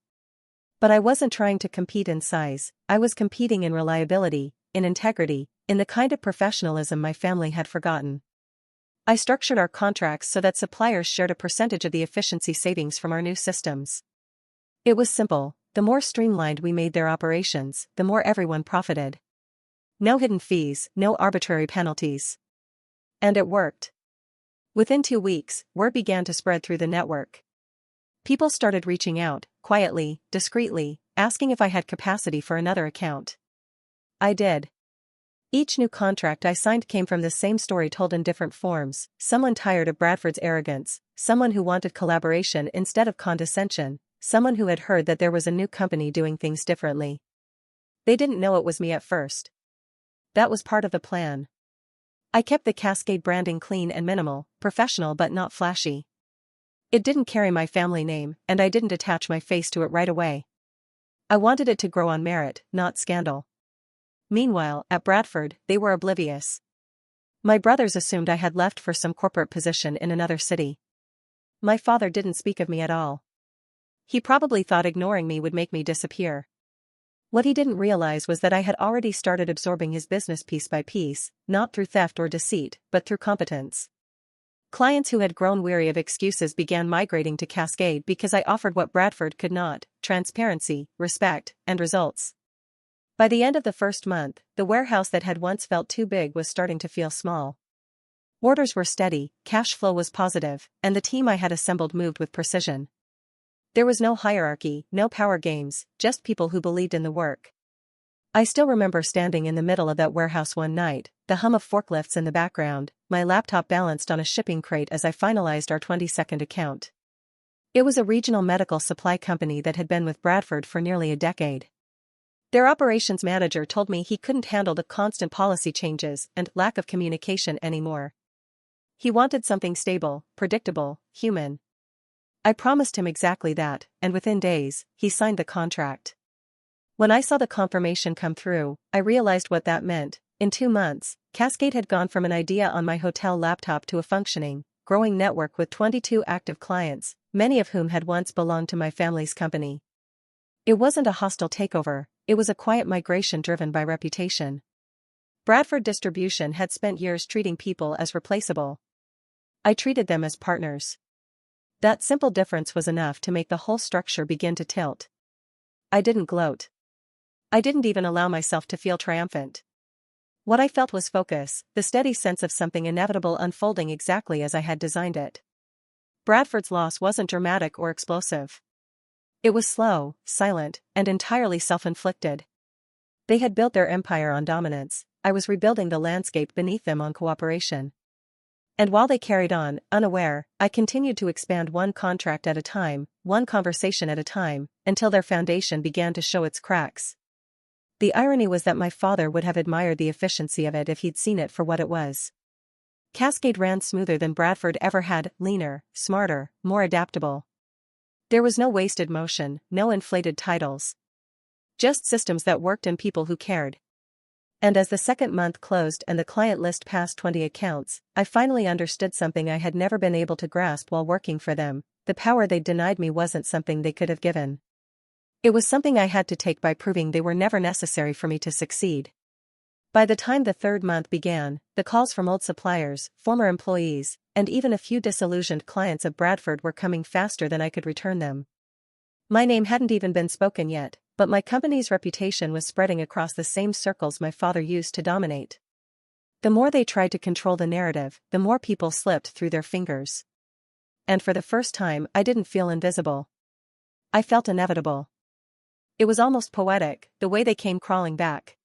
But I wasn't trying to compete in size, I was competing in reliability, in integrity, in the kind of professionalism my family had forgotten. I structured our contracts so that suppliers shared a percentage of the efficiency savings from our new systems. It was simple: the more streamlined we made their operations, the more everyone profited. No hidden fees, no arbitrary penalties. And it worked. Within 2 weeks, word began to spread through the network. People started reaching out, quietly, discreetly, asking if I had capacity for another account. I did. Each new contract I signed came from the same story told in different forms: someone tired of Bradford's arrogance, someone who wanted collaboration instead of condescension, someone who had heard that there was a new company doing things differently. They didn't know it was me at first. That was part of the plan. I kept the Cascade branding clean and minimal, professional but not flashy. It didn't carry my family name, and I didn't attach my face to it right away. I wanted it to grow on merit, not scandal. Meanwhile, at Bradford, they were oblivious. My brothers assumed I had left for some corporate position in another city. My father didn't speak of me at all. He probably thought ignoring me would make me disappear. What he didn't realize was that I had already started absorbing his business piece by piece, not through theft or deceit, but through competence. Clients who had grown weary of excuses began migrating to Cascade because I offered what Bradford could not: transparency, respect, and results. By the end of the first month, the warehouse that had once felt too big was starting to feel small. Orders were steady, cash flow was positive, and the team I had assembled moved with precision. There was no hierarchy, no power games, just people who believed in the work. I still remember standing in the middle of that warehouse one night, the hum of forklifts in the background, my laptop balanced on a shipping crate as I finalized our 22nd account. It was a regional medical supply company that had been with Bradford for nearly a decade. Their operations manager told me he couldn't handle the constant policy changes and lack of communication anymore. He wanted something stable, predictable, human. I promised him exactly that, and within days, he signed the contract. When I saw the confirmation come through, I realized what that meant. In 2 months, Cascade had gone from an idea on my hotel laptop to a functioning, growing network with 22 active clients, many of whom had once belonged to my family's company. It wasn't a hostile takeover, it was a quiet migration driven by reputation. Bradford Distribution had spent years treating people as replaceable. I treated them as partners. That simple difference was enough to make the whole structure begin to tilt. I didn't gloat. I didn't even allow myself to feel triumphant. What I felt was focus, the steady sense of something inevitable unfolding exactly as I had designed it. Bradford's loss wasn't dramatic or explosive. It was slow, silent, and entirely self-inflicted. They had built their empire on dominance, I was rebuilding the landscape beneath them on cooperation. And while they carried on, unaware, I continued to expand one contract at a time, one conversation at a time, until their foundation began to show its cracks. The irony was that my father would have admired the efficiency of it if he'd seen it for what it was. Cascade ran smoother than Bradford ever had, leaner, smarter, more adaptable. There was no wasted motion, no inflated titles. Just systems that worked and people who cared. And as the second month closed and the client list passed 20 accounts, I finally understood something I had never been able to grasp while working for them: the power they'd denied me wasn't something they could have given. It was something I had to take by proving they were never necessary for me to succeed. By the time the third month began, the calls from old suppliers, former employees, and even a few disillusioned clients of Bradford were coming faster than I could return them. My name hadn't even been spoken yet, but my company's reputation was spreading across the same circles my father used to dominate. The more they tried to control the narrative, the more people slipped through their fingers. And for the first time, I didn't feel invisible. I felt inevitable. It was almost poetic, the way they came crawling back.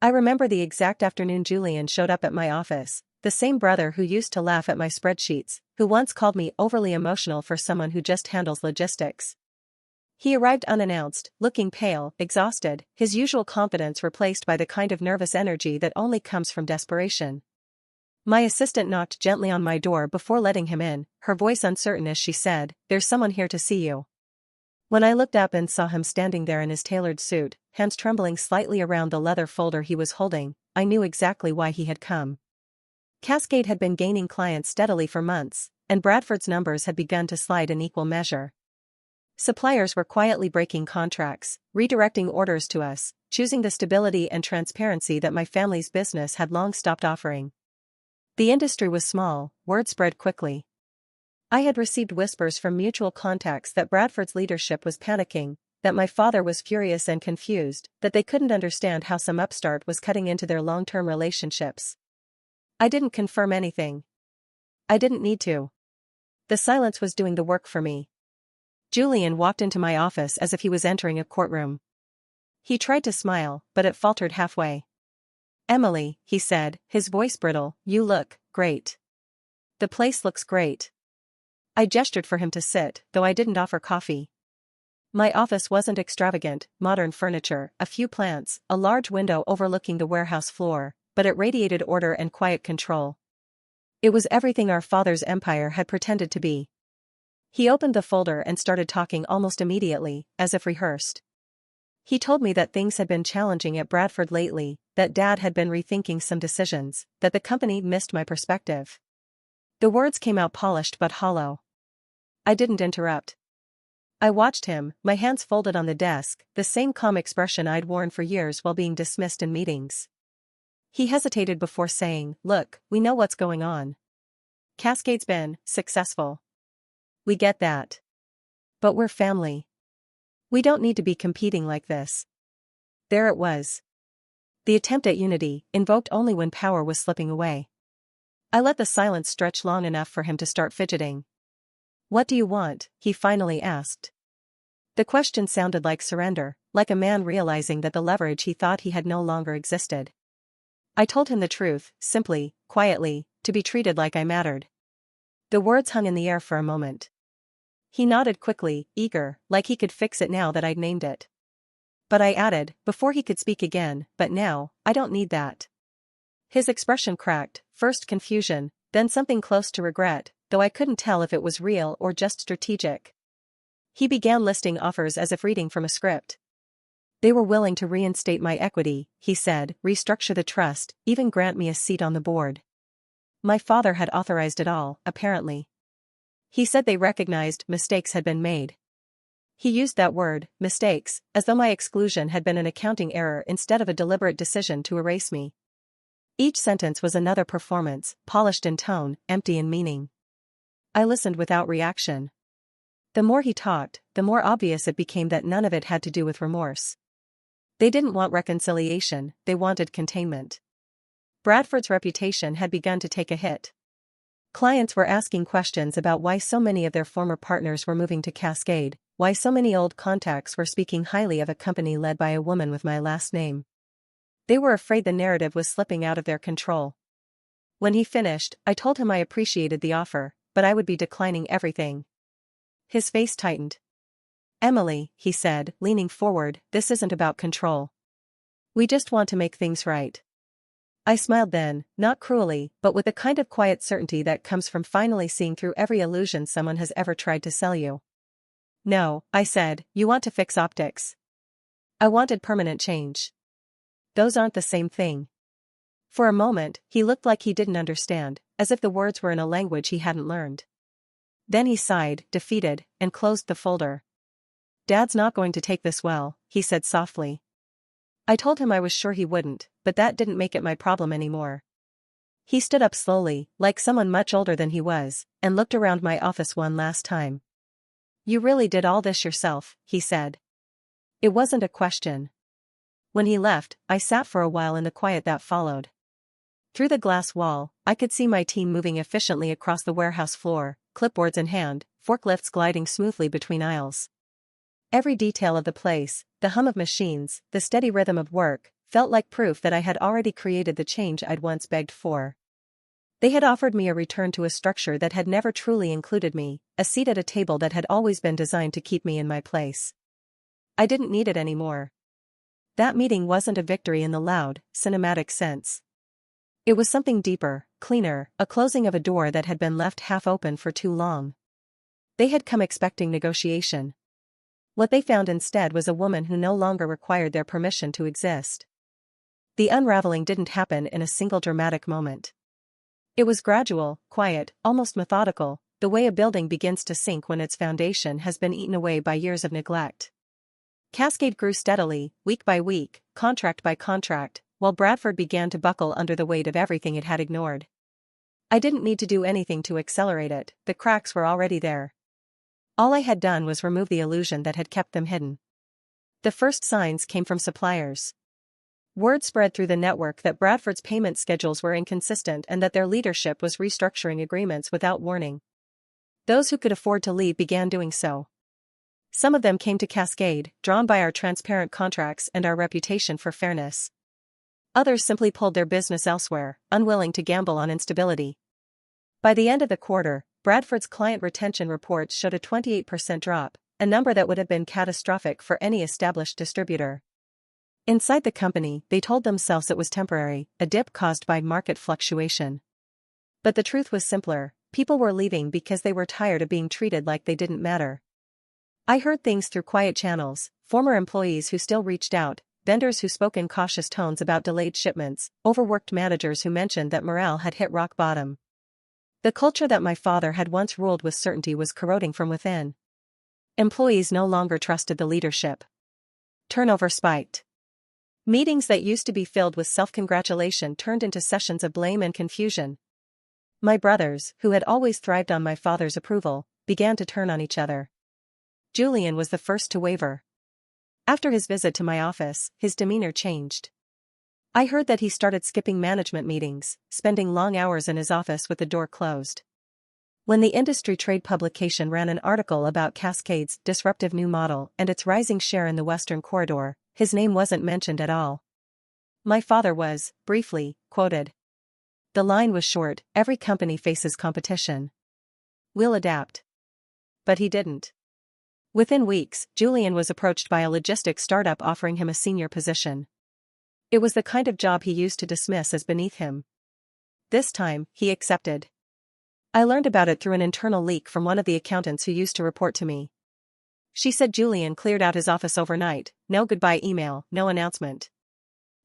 I remember the exact afternoon Julian showed up at my office, the same brother who used to laugh at my spreadsheets, who once called me overly emotional for someone who just handles logistics. He arrived unannounced, looking pale, exhausted, his usual confidence replaced by the kind of nervous energy that only comes from desperation. My assistant knocked gently on my door before letting him in, her voice uncertain as she said, "There's someone here to see you." When I looked up and saw him standing there in his tailored suit, hands trembling slightly around the leather folder he was holding, I knew exactly why he had come. Cascade had been gaining clients steadily for months, and Bradford's numbers had begun to slide in equal measure. Suppliers were quietly breaking contracts, redirecting orders to us, choosing the stability and transparency that my family's business had long stopped offering. The industry was small, word spread quickly. I had received whispers from mutual contacts that Bradford's leadership was panicking, that my father was furious and confused, that they couldn't understand how some upstart was cutting into their long-term relationships. I didn't confirm anything. I didn't need to. The silence was doing the work for me. Julian walked into my office as if he was entering a courtroom. He tried to smile, but it faltered halfway. "Emily," he said, his voice brittle, "you look great. The place looks great." I gestured for him to sit, though I didn't offer coffee. My office wasn't extravagant, modern furniture, a few plants, a large window overlooking the warehouse floor, but it radiated order and quiet control. It was everything our father's empire had pretended to be. He opened the folder and started talking almost immediately, as if rehearsed. He told me that things had been challenging at Bradford lately, that Dad had been rethinking some decisions, that the company missed my perspective. The words came out polished but hollow. I didn't interrupt. I watched him, my hands folded on the desk, the same calm expression I'd worn for years while being dismissed in meetings. He hesitated before saying, "Look, we know what's going on. Cascade's been successful. We get that. But we're family. We don't need to be competing like this." There it was. The attempt at unity, invoked only when power was slipping away. I let the silence stretch long enough for him to start fidgeting. "What do you want?" he finally asked. The question sounded like surrender, like a man realizing that the leverage he thought he had no longer existed. I told him the truth, simply, quietly, to be treated like I mattered. The words hung in the air for a moment. He nodded quickly, eager, like he could fix it now that I'd named it. But I added, before he could speak again, "But now, I don't need that." His expression cracked, first confusion, then something close to regret, though I couldn't tell if it was real or just strategic. He began listing offers as if reading from a script. They were willing to reinstate my equity, he said, restructure the trust, even grant me a seat on the board. My father had authorized it all, apparently. He said they recognized mistakes had been made. He used that word, mistakes, as though my exclusion had been an accounting error instead of a deliberate decision to erase me. Each sentence was another performance, polished in tone, empty in meaning. I listened without reaction. The more he talked, the more obvious it became that none of it had to do with remorse. They didn't want reconciliation, they wanted containment. Bradford's reputation had begun to take a hit. Clients were asking questions about why so many of their former partners were moving to Cascade, why so many old contacts were speaking highly of a company led by a woman with my last name. They were afraid the narrative was slipping out of their control. When he finished, I told him I appreciated the offer, but I would be declining everything. His face tightened. "Emily," he said, leaning forward, "this isn't about control. We just want to make things right." I smiled then, not cruelly, but with the kind of quiet certainty that comes from finally seeing through every illusion someone has ever tried to sell you. "No," I said, "you want to fix optics. I wanted permanent change. Those aren't the same thing." For a moment, he looked like he didn't understand, as if the words were in a language he hadn't learned. Then he sighed, defeated, and closed the folder. "Dad's not going to take this well," he said softly. I told him I was sure he wouldn't, but that didn't make it my problem anymore. He stood up slowly, like someone much older than he was, and looked around my office one last time. "You really did all this yourself," he said. It wasn't a question. When he left, I sat for a while in the quiet that followed. Through the glass wall, I could see my team moving efficiently across the warehouse floor, clipboards in hand, forklifts gliding smoothly between aisles. Every detail of the place, the hum of machines, the steady rhythm of work, felt like proof that I had already created the change I'd once begged for. They had offered me a return to a structure that had never truly included me, a seat at a table that had always been designed to keep me in my place. I didn't need it anymore. That meeting wasn't a victory in the loud, cinematic sense. It was something deeper, cleaner, a closing of a door that had been left half open for too long. They had come expecting negotiation. What they found instead was a woman who no longer required their permission to exist. The unraveling didn't happen in a single dramatic moment. It was gradual, quiet, almost methodical, the way a building begins to sink when its foundation has been eaten away by years of neglect. Cascade grew steadily, week by week, contract by contract, while Bradford began to buckle under the weight of everything it had ignored. I didn't need to do anything to accelerate it, the cracks were already there. All I had done was remove the illusion that had kept them hidden. The first signs came from suppliers. Word spread through the network that Bradford's payment schedules were inconsistent and that their leadership was restructuring agreements without warning. Those who could afford to leave began doing so. Some of them came to Cascade, drawn by our transparent contracts and our reputation for fairness. Others simply pulled their business elsewhere, unwilling to gamble on instability. By the end of the quarter, Bradford's client retention reports showed a 28% drop, a number that would have been catastrophic for any established distributor. Inside the company, they told themselves it was temporary, a dip caused by market fluctuation. But the truth was simpler: people were leaving because they were tired of being treated like they didn't matter. I heard things through quiet channels: former employees who still reached out, vendors who spoke in cautious tones about delayed shipments, overworked managers who mentioned that morale had hit rock bottom. The culture that my father had once ruled with certainty was corroding from within. Employees no longer trusted the leadership. Turnover spiked. Meetings that used to be filled with self-congratulation turned into sessions of blame and confusion. My brothers, who had always thrived on my father's approval, began to turn on each other. Julian was the first to waver. After his visit to my office, his demeanor changed. I heard that he started skipping management meetings, spending long hours in his office with the door closed. When the industry trade publication ran an article about Cascade's disruptive new model and its rising share in the Western Corridor, his name wasn't mentioned at all. My father was, briefly, quoted. The line was short: every company faces competition. We'll adapt. But he didn't. Within weeks, Julian was approached by a logistics startup offering him a senior position. It was the kind of job he used to dismiss as beneath him. This time, he accepted. I learned about it through an internal leak from one of the accountants who used to report to me. She said Julian cleared out his office overnight, no goodbye email, no announcement.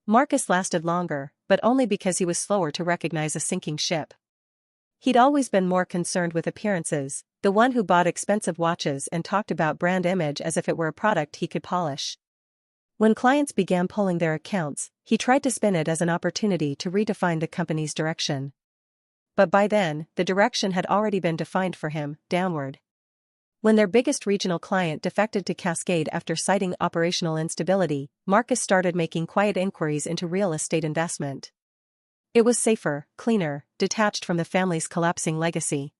Marcus lasted longer, but only because he was slower to recognize a sinking ship. He'd always been more concerned with appearances, the one who bought expensive watches and talked about brand image as if it were a product he could polish. When clients began pulling their accounts, he tried to spin it as an opportunity to redefine the company's direction. But by then, the direction had already been defined for him, downward. When their biggest regional client defected to Cascade after citing operational instability, Marcus started making quiet inquiries into real estate investment. It was safer, cleaner, detached from the family's collapsing legacy.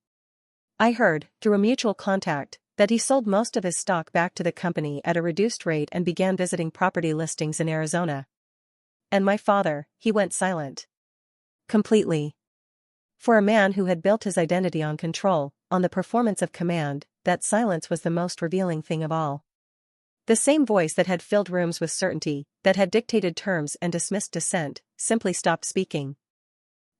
I heard, through a mutual contact, that he sold most of his stock back to the company at a reduced rate and began visiting property listings in Arizona. And my father, he went silent. Completely. For a man who had built his identity on control, on the performance of command, that silence was the most revealing thing of all. The same voice that had filled rooms with certainty, that had dictated terms and dismissed dissent, simply stopped speaking.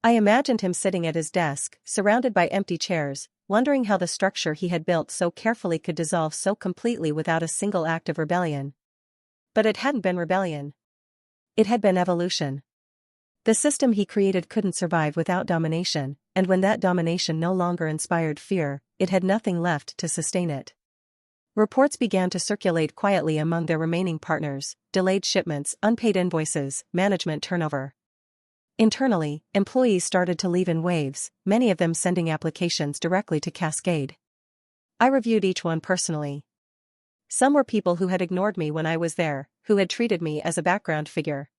I imagined him sitting at his desk, surrounded by empty chairs, wondering how the structure he had built so carefully could dissolve so completely without a single act of rebellion. But it hadn't been rebellion. It had been evolution. The system he created couldn't survive without domination, and when that domination no longer inspired fear, it had nothing left to sustain it. Reports began to circulate quietly among their remaining partners: delayed shipments, unpaid invoices, management turnover. Internally, employees started to leave in waves, many of them sending applications directly to Cascade. I reviewed each one personally. Some were people who had ignored me when I was there, who had treated me as a background figure.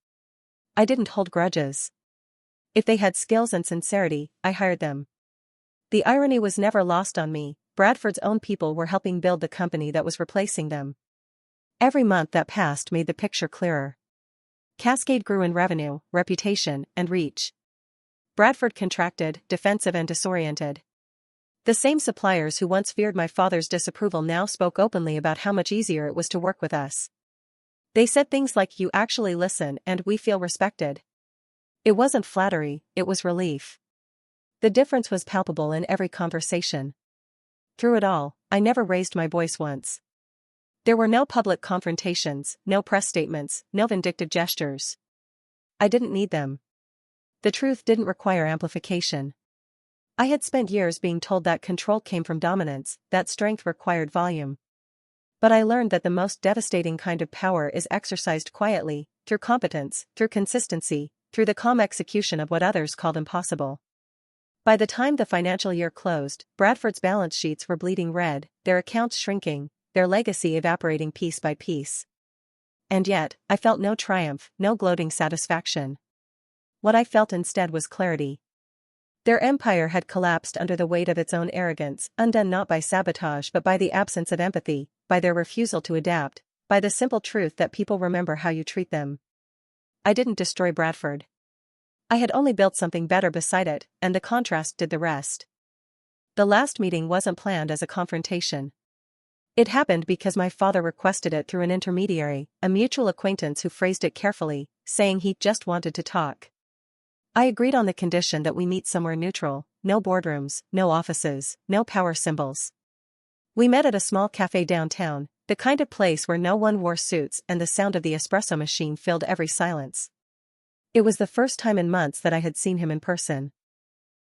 I didn't hold grudges. If they had skills and sincerity, I hired them. The irony was never lost on me. Bradford's own people were helping build the company that was replacing them. Every month that passed made the picture clearer. Cascade grew in revenue, reputation, and reach. Bradford contracted, defensive and disoriented. The same suppliers who once feared my father's disapproval now spoke openly about how much easier it was to work with us. They said things like, "You actually listen and we feel respected." It wasn't flattery, it was relief. The difference was palpable in every conversation. Through it all, I never raised my voice once. There were no public confrontations, no press statements, no vindictive gestures. I didn't need them. The truth didn't require amplification. I had spent years being told that control came from dominance, that strength required volume. But I learned that the most devastating kind of power is exercised quietly, through competence, through consistency, through the calm execution of what others called impossible. By the time the financial year closed, Bradford's balance sheets were bleeding red, their accounts shrinking, their legacy evaporating piece by piece. And yet, I felt no triumph, no gloating satisfaction. What I felt instead was clarity. Their empire had collapsed under the weight of its own arrogance, undone not by sabotage but by the absence of empathy, by their refusal to adapt, by the simple truth that people remember how you treat them. I didn't destroy Bradford. I had only built something better beside it, and the contrast did the rest. The last meeting wasn't planned as a confrontation. It happened because my father requested it through an intermediary, a mutual acquaintance who phrased it carefully, saying he just wanted to talk. I agreed on the condition that we meet somewhere neutral, no boardrooms, no offices, no power symbols. We met at a small cafe downtown, the kind of place where no one wore suits and the sound of the espresso machine filled every silence. It was the first time in months that I had seen him in person.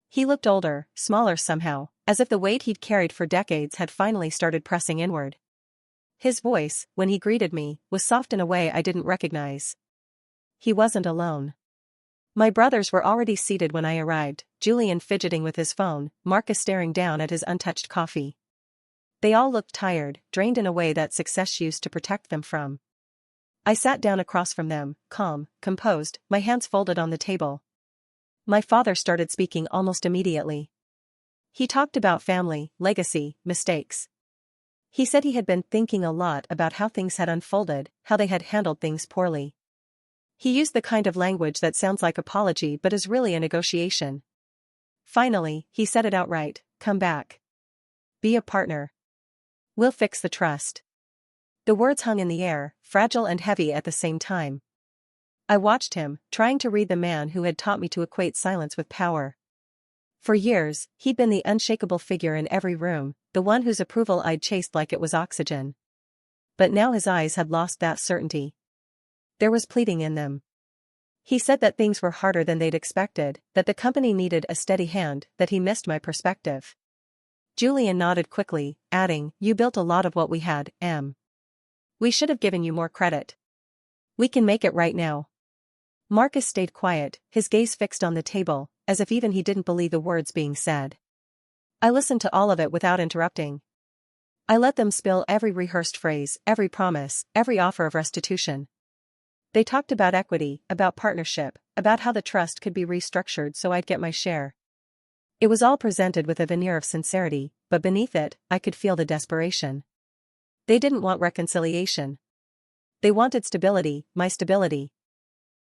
He looked older, smaller somehow, as if the weight he'd carried for decades had finally started pressing inward. His voice, when he greeted me, was soft in a way I didn't recognize. He wasn't alone. My brothers were already seated when I arrived, Julian fidgeting with his phone, Marcus staring down at his untouched coffee. They all looked tired, drained in a way that success used to protect them from. I sat down across from them, calm, composed, my hands folded on the table. My father started speaking almost immediately. He talked about family, legacy, mistakes. He said he had been thinking a lot about how things had unfolded, how they had handled things poorly. He used the kind of language that sounds like apology but is really a negotiation. Finally, he said it outright, "Come back. Be a partner. We'll fix the trust." The words hung in the air, fragile and heavy at the same time. I watched him, trying to read the man who had taught me to equate silence with power. For years, he'd been the unshakable figure in every room, the one whose approval I'd chased like it was oxygen. But now his eyes had lost that certainty. There was pleading in them. He said that things were harder than they'd expected, that the company needed a steady hand, that he missed my perspective. Julian nodded quickly, adding, "You built a lot of what we had, Em. We should have given you more credit. We can make it right now." Marcus stayed quiet, his gaze fixed on the table, as if even he didn't believe the words being said. I listened to all of it without interrupting. I let them spill every rehearsed phrase, every promise, every offer of restitution. They talked about equity, about partnership, about how the trust could be restructured so I'd get my share. It was all presented with a veneer of sincerity, but beneath it, I could feel the desperation. They didn't want reconciliation. They wanted stability, my stability.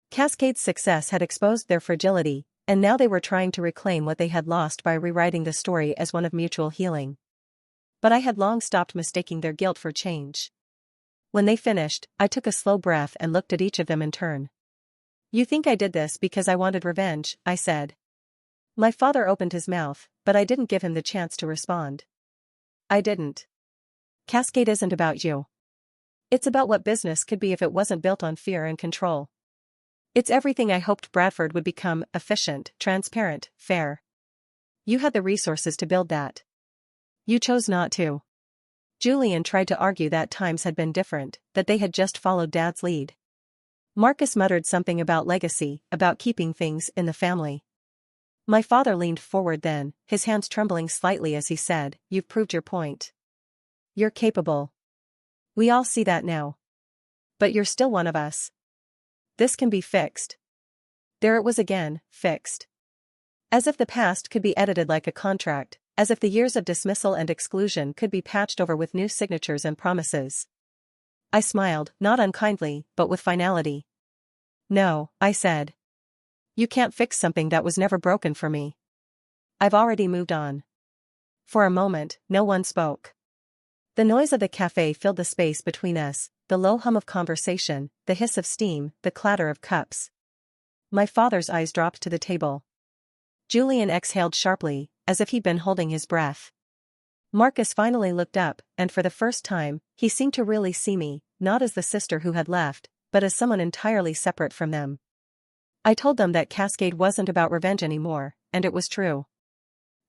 Cascade's success had exposed their fragility, and now they were trying to reclaim what they had lost by rewriting the story as one of mutual healing. But I had long stopped mistaking their guilt for change. When they finished, I took a slow breath and looked at each of them in turn. "You think I did this because I wanted revenge," I said. My father opened his mouth, but I didn't give him the chance to respond. "I didn't. Cascade isn't about you. It's about what business could be if it wasn't built on fear and control. It's everything I hoped Bradford would become: efficient, transparent, fair. You had the resources to build that. You chose not to." Julian tried to argue that times had been different, that they had just followed Dad's lead. Marcus muttered something about legacy, about keeping things in the family. My father leaned forward then, his hands trembling slightly as he said, "You've proved your point. You're capable. We all see that now. But you're still one of us. This can be fixed." There it was again, fixed. As if the past could be edited like a contract, as if the years of dismissal and exclusion could be patched over with new signatures and promises. I smiled, not unkindly, but with finality. "No," I said. "You can't fix something that was never broken for me. I've already moved on." For a moment, no one spoke. The noise of the cafe filled the space between us, the low hum of conversation, the hiss of steam, the clatter of cups. My father's eyes dropped to the table. Julian exhaled sharply, as if he'd been holding his breath. Marcus finally looked up, and for the first time, he seemed to really see me, not as the sister who had left, but as someone entirely separate from them. I told them that Cascade wasn't about revenge anymore, and it was true.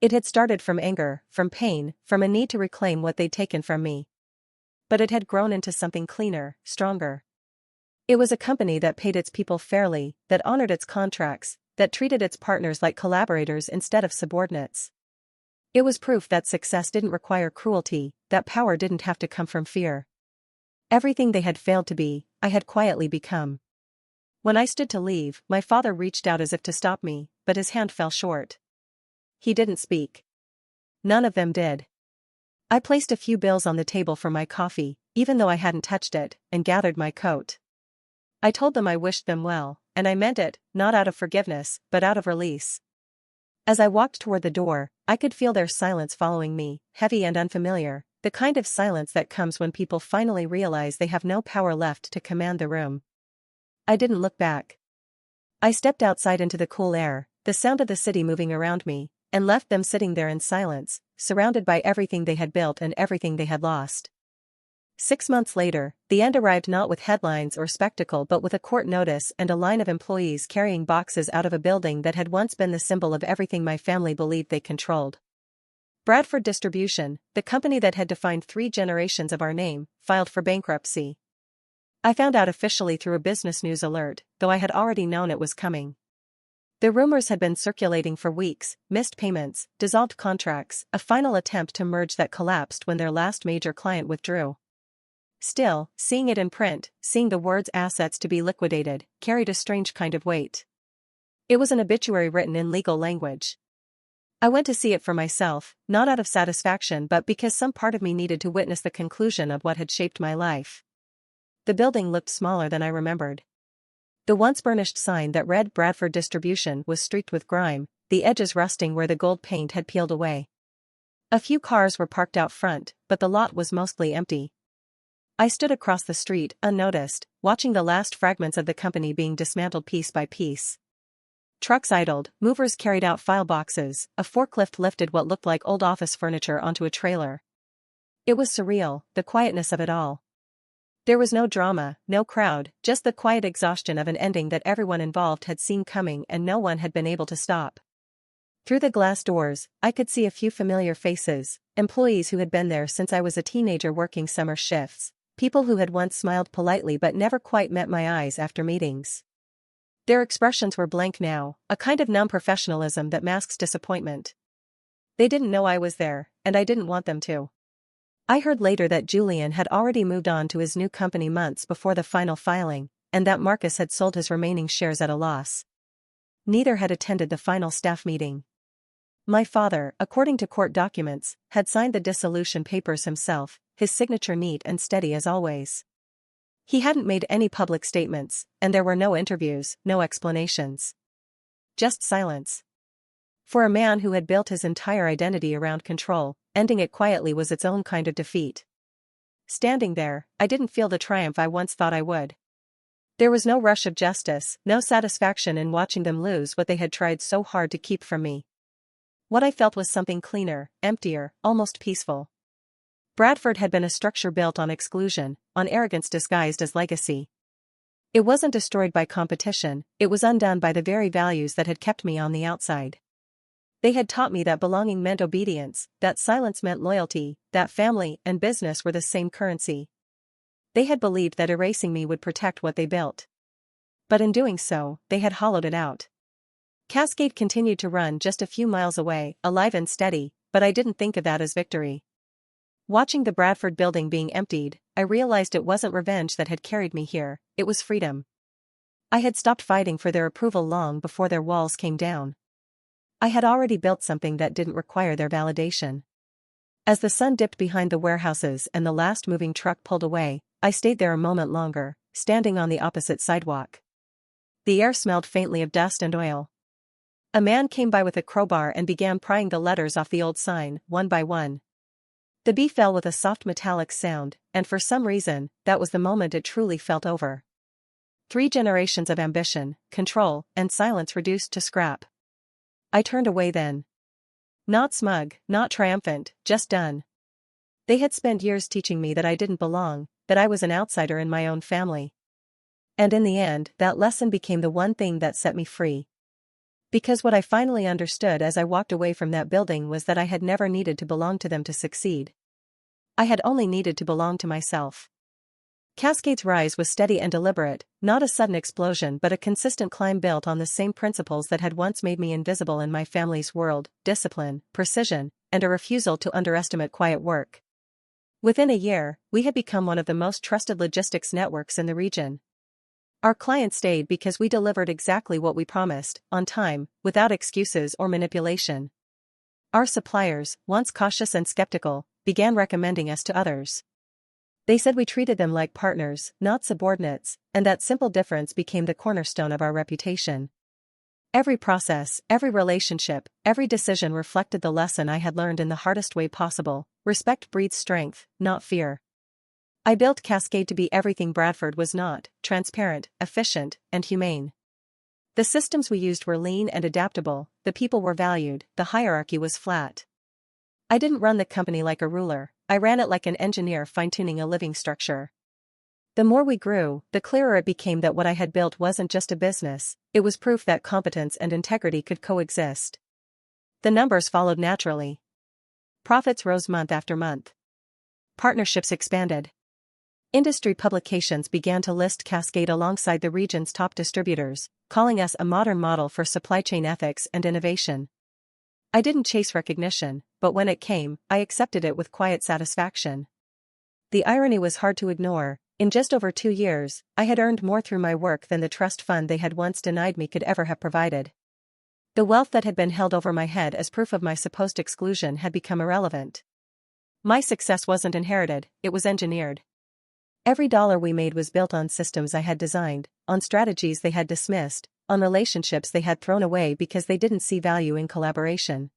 It had started from anger, from pain, from a need to reclaim what they'd taken from me. But it had grown into something cleaner, stronger. It was a company that paid its people fairly, that honored its contracts, that treated its partners like collaborators instead of subordinates. It was proof that success didn't require cruelty, that power didn't have to come from fear. Everything they had failed to be, I had quietly become. When I stood to leave, my father reached out as if to stop me, but his hand fell short. He didn't speak. None of them did. I placed a few bills on the table for my coffee, even though I hadn't touched it, and gathered my coat. I told them I wished them well, and I meant it, not out of forgiveness, but out of release. As I walked toward the door, I could feel their silence following me, heavy and unfamiliar, the kind of silence that comes when people finally realize they have no power left to command the room. I didn't look back. I stepped outside into the cool air, the sound of the city moving around me, and left them sitting there in silence, surrounded by everything they had built and everything they had lost. 6 months later, the end arrived not with headlines or spectacle but with a court notice and a line of employees carrying boxes out of a building that had once been the symbol of everything my family believed they controlled. Bradford Distribution, the company that had defined 3 generations of our name, filed for bankruptcy. I found out officially through a business news alert, though I had already known it was coming. The rumors had been circulating for weeks: missed payments, dissolved contracts, a final attempt to merge that collapsed when their last major client withdrew. Still, seeing it in print, seeing the words "assets to be liquidated," carried a strange kind of weight. It was an obituary written in legal language. I went to see it for myself, not out of satisfaction but because some part of me needed to witness the conclusion of what had shaped my life. The building looked smaller than I remembered. The once burnished sign that read Bradford Distribution was streaked with grime, the edges rusting where the gold paint had peeled away. A few cars were parked out front, but the lot was mostly empty. I stood across the street, unnoticed, watching the last fragments of the company being dismantled piece by piece. Trucks idled, movers carried out file boxes, a forklift lifted what looked like old office furniture onto a trailer. It was surreal, the quietness of it all. There was no drama, no crowd, just the quiet exhaustion of an ending that everyone involved had seen coming and no one had been able to stop. Through the glass doors, I could see a few familiar faces, employees who had been there since I was a teenager working summer shifts. People who had once smiled politely but never quite met my eyes after meetings. Their expressions were blank now, a kind of numb professionalism that masks disappointment. They didn't know I was there, and I didn't want them to. I heard later that Julian had already moved on to his new company months before the final filing, and that Marcus had sold his remaining shares at a loss. Neither had attended the final staff meeting. My father, according to court documents, had signed the dissolution papers himself, his signature neat and steady as always. He hadn't made any public statements, and there were no interviews, no explanations. Just silence. For a man who had built his entire identity around control, ending it quietly was its own kind of defeat. Standing there, I didn't feel the triumph I once thought I would. There was no rush of justice, no satisfaction in watching them lose what they had tried so hard to keep from me. What I felt was something cleaner, emptier, almost peaceful. Bradford had been a structure built on exclusion, on arrogance disguised as legacy. It wasn't destroyed by competition, it was undone by the very values that had kept me on the outside. They had taught me that belonging meant obedience, that silence meant loyalty, that family and business were the same currency. They had believed that erasing me would protect what they built. But in doing so, they had hollowed it out. Cascade continued to run just a few miles away, alive and steady, but I didn't think of that as victory. Watching the Bradford building being emptied, I realized it wasn't revenge that had carried me here, it was freedom. I had stopped fighting for their approval long before their walls came down. I had already built something that didn't require their validation. As the sun dipped behind the warehouses and the last moving truck pulled away, I stayed there a moment longer, standing on the opposite sidewalk. The air smelled faintly of dust and oil. A man came by with a crowbar and began prying the letters off the old sign, one by one. The B fell with a soft metallic sound, and for some reason, that was the moment it truly felt over. 3 generations of ambition, control, and silence reduced to scrap. I turned away then. Not smug, not triumphant, just done. They had spent years teaching me that I didn't belong, that I was an outsider in my own family. And in the end, that lesson became the one thing that set me free. Because what I finally understood as I walked away from that building was that I had never needed to belong to them to succeed. I had only needed to belong to myself. Cascade's rise was steady and deliberate, not a sudden explosion but a consistent climb built on the same principles that had once made me invisible in my family's world: discipline, precision, and a refusal to underestimate quiet work. Within a year, we had become one of the most trusted logistics networks in the region. Our clients stayed because we delivered exactly what we promised, on time, without excuses or manipulation. Our suppliers, once cautious and skeptical, began recommending us to others. They said we treated them like partners, not subordinates, and that simple difference became the cornerstone of our reputation. Every process, every relationship, every decision reflected the lesson I had learned in the hardest way possible: respect breeds strength, not fear. I built Cascade to be everything Bradford was not: transparent, efficient, and humane. The systems we used were lean and adaptable, the people were valued, the hierarchy was flat. I didn't run the company like a ruler, I ran it like an engineer fine-tuning a living structure. The more we grew, the clearer it became that what I had built wasn't just a business, it was proof that competence and integrity could coexist. The numbers followed naturally. Profits rose month after month. Partnerships expanded. Industry publications began to list Cascade alongside the region's top distributors, calling us a modern model for supply chain ethics and innovation. I didn't chase recognition, but when it came, I accepted it with quiet satisfaction. The irony was hard to ignore: in just over 2 years, I had earned more through my work than the trust fund they had once denied me could ever have provided. The wealth that had been held over my head as proof of my supposed exclusion had become irrelevant. My success wasn't inherited, it was engineered. Every dollar we made was built on systems I had designed, on strategies they had dismissed, on relationships they had thrown away because they didn't see value in collaboration.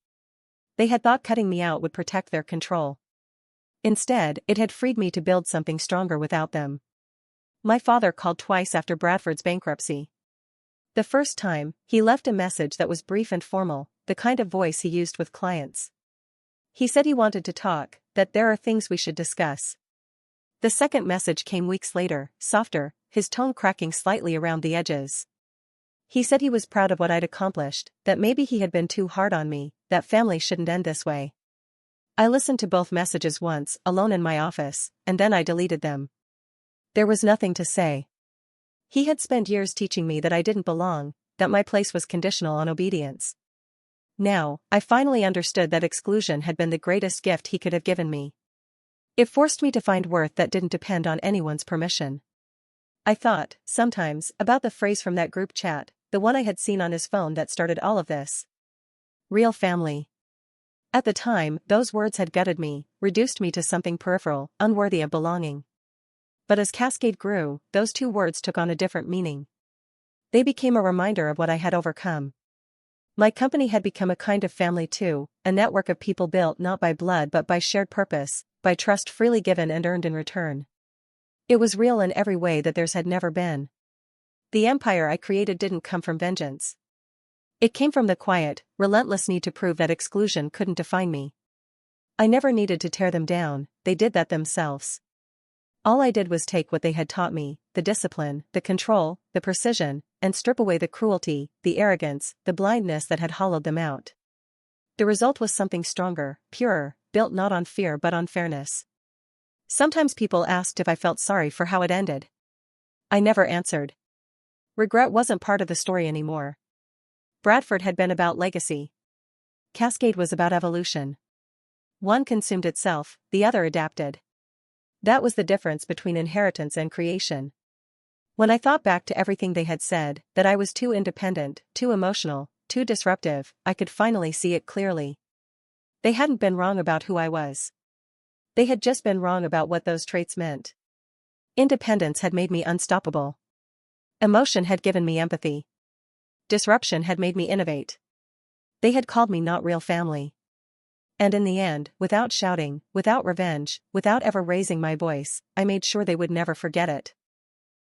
They had thought cutting me out would protect their control. Instead, it had freed me to build something stronger without them. My father called twice after Bradford's bankruptcy. The first time, he left a message that was brief and formal, the kind of voice he used with clients. He said he wanted to talk, that there are things we should discuss. The second message came weeks later, softer, his tone cracking slightly around the edges. He said he was proud of what I'd accomplished, that maybe he had been too hard on me, that family shouldn't end this way. I listened to both messages once, alone in my office, and then I deleted them. There was nothing to say. He had spent years teaching me that I didn't belong, that my place was conditional on obedience. Now, I finally understood that exclusion had been the greatest gift he could have given me. It forced me to find worth that didn't depend on anyone's permission. I thought, sometimes, about the phrase from that group chat, the one I had seen on his phone that started all of this. Real family. At the time, those words had gutted me, reduced me to something peripheral, unworthy of belonging. But as Cascade grew, those 2 words took on a different meaning. They became a reminder of what I had overcome. My company had become a kind of family too, a network of people built not by blood but by shared purpose, by trust freely given and earned in return. It was real in every way that theirs had never been. The empire I created didn't come from vengeance. It came from the quiet, relentless need to prove that exclusion couldn't define me. I never needed to tear them down, they did that themselves. All I did was take what they had taught me, the discipline, the control, the precision, and strip away the cruelty, the arrogance, the blindness that had hollowed them out. The result was something stronger, purer, built not on fear but on fairness. Sometimes people asked if I felt sorry for how it ended. I never answered. Regret wasn't part of the story anymore. Bradford had been about legacy. Cascade was about evolution. One consumed itself, the other adapted. That was the difference between inheritance and creation. When I thought back to everything they had said, that I was too independent, too emotional, too disruptive, I could finally see it clearly. They hadn't been wrong about who I was. They had just been wrong about what those traits meant. Independence had made me unstoppable. Emotion had given me empathy. Disruption had made me innovate. They had called me not real family. And in the end, without shouting, without revenge, without ever raising my voice, I made sure they would never forget it.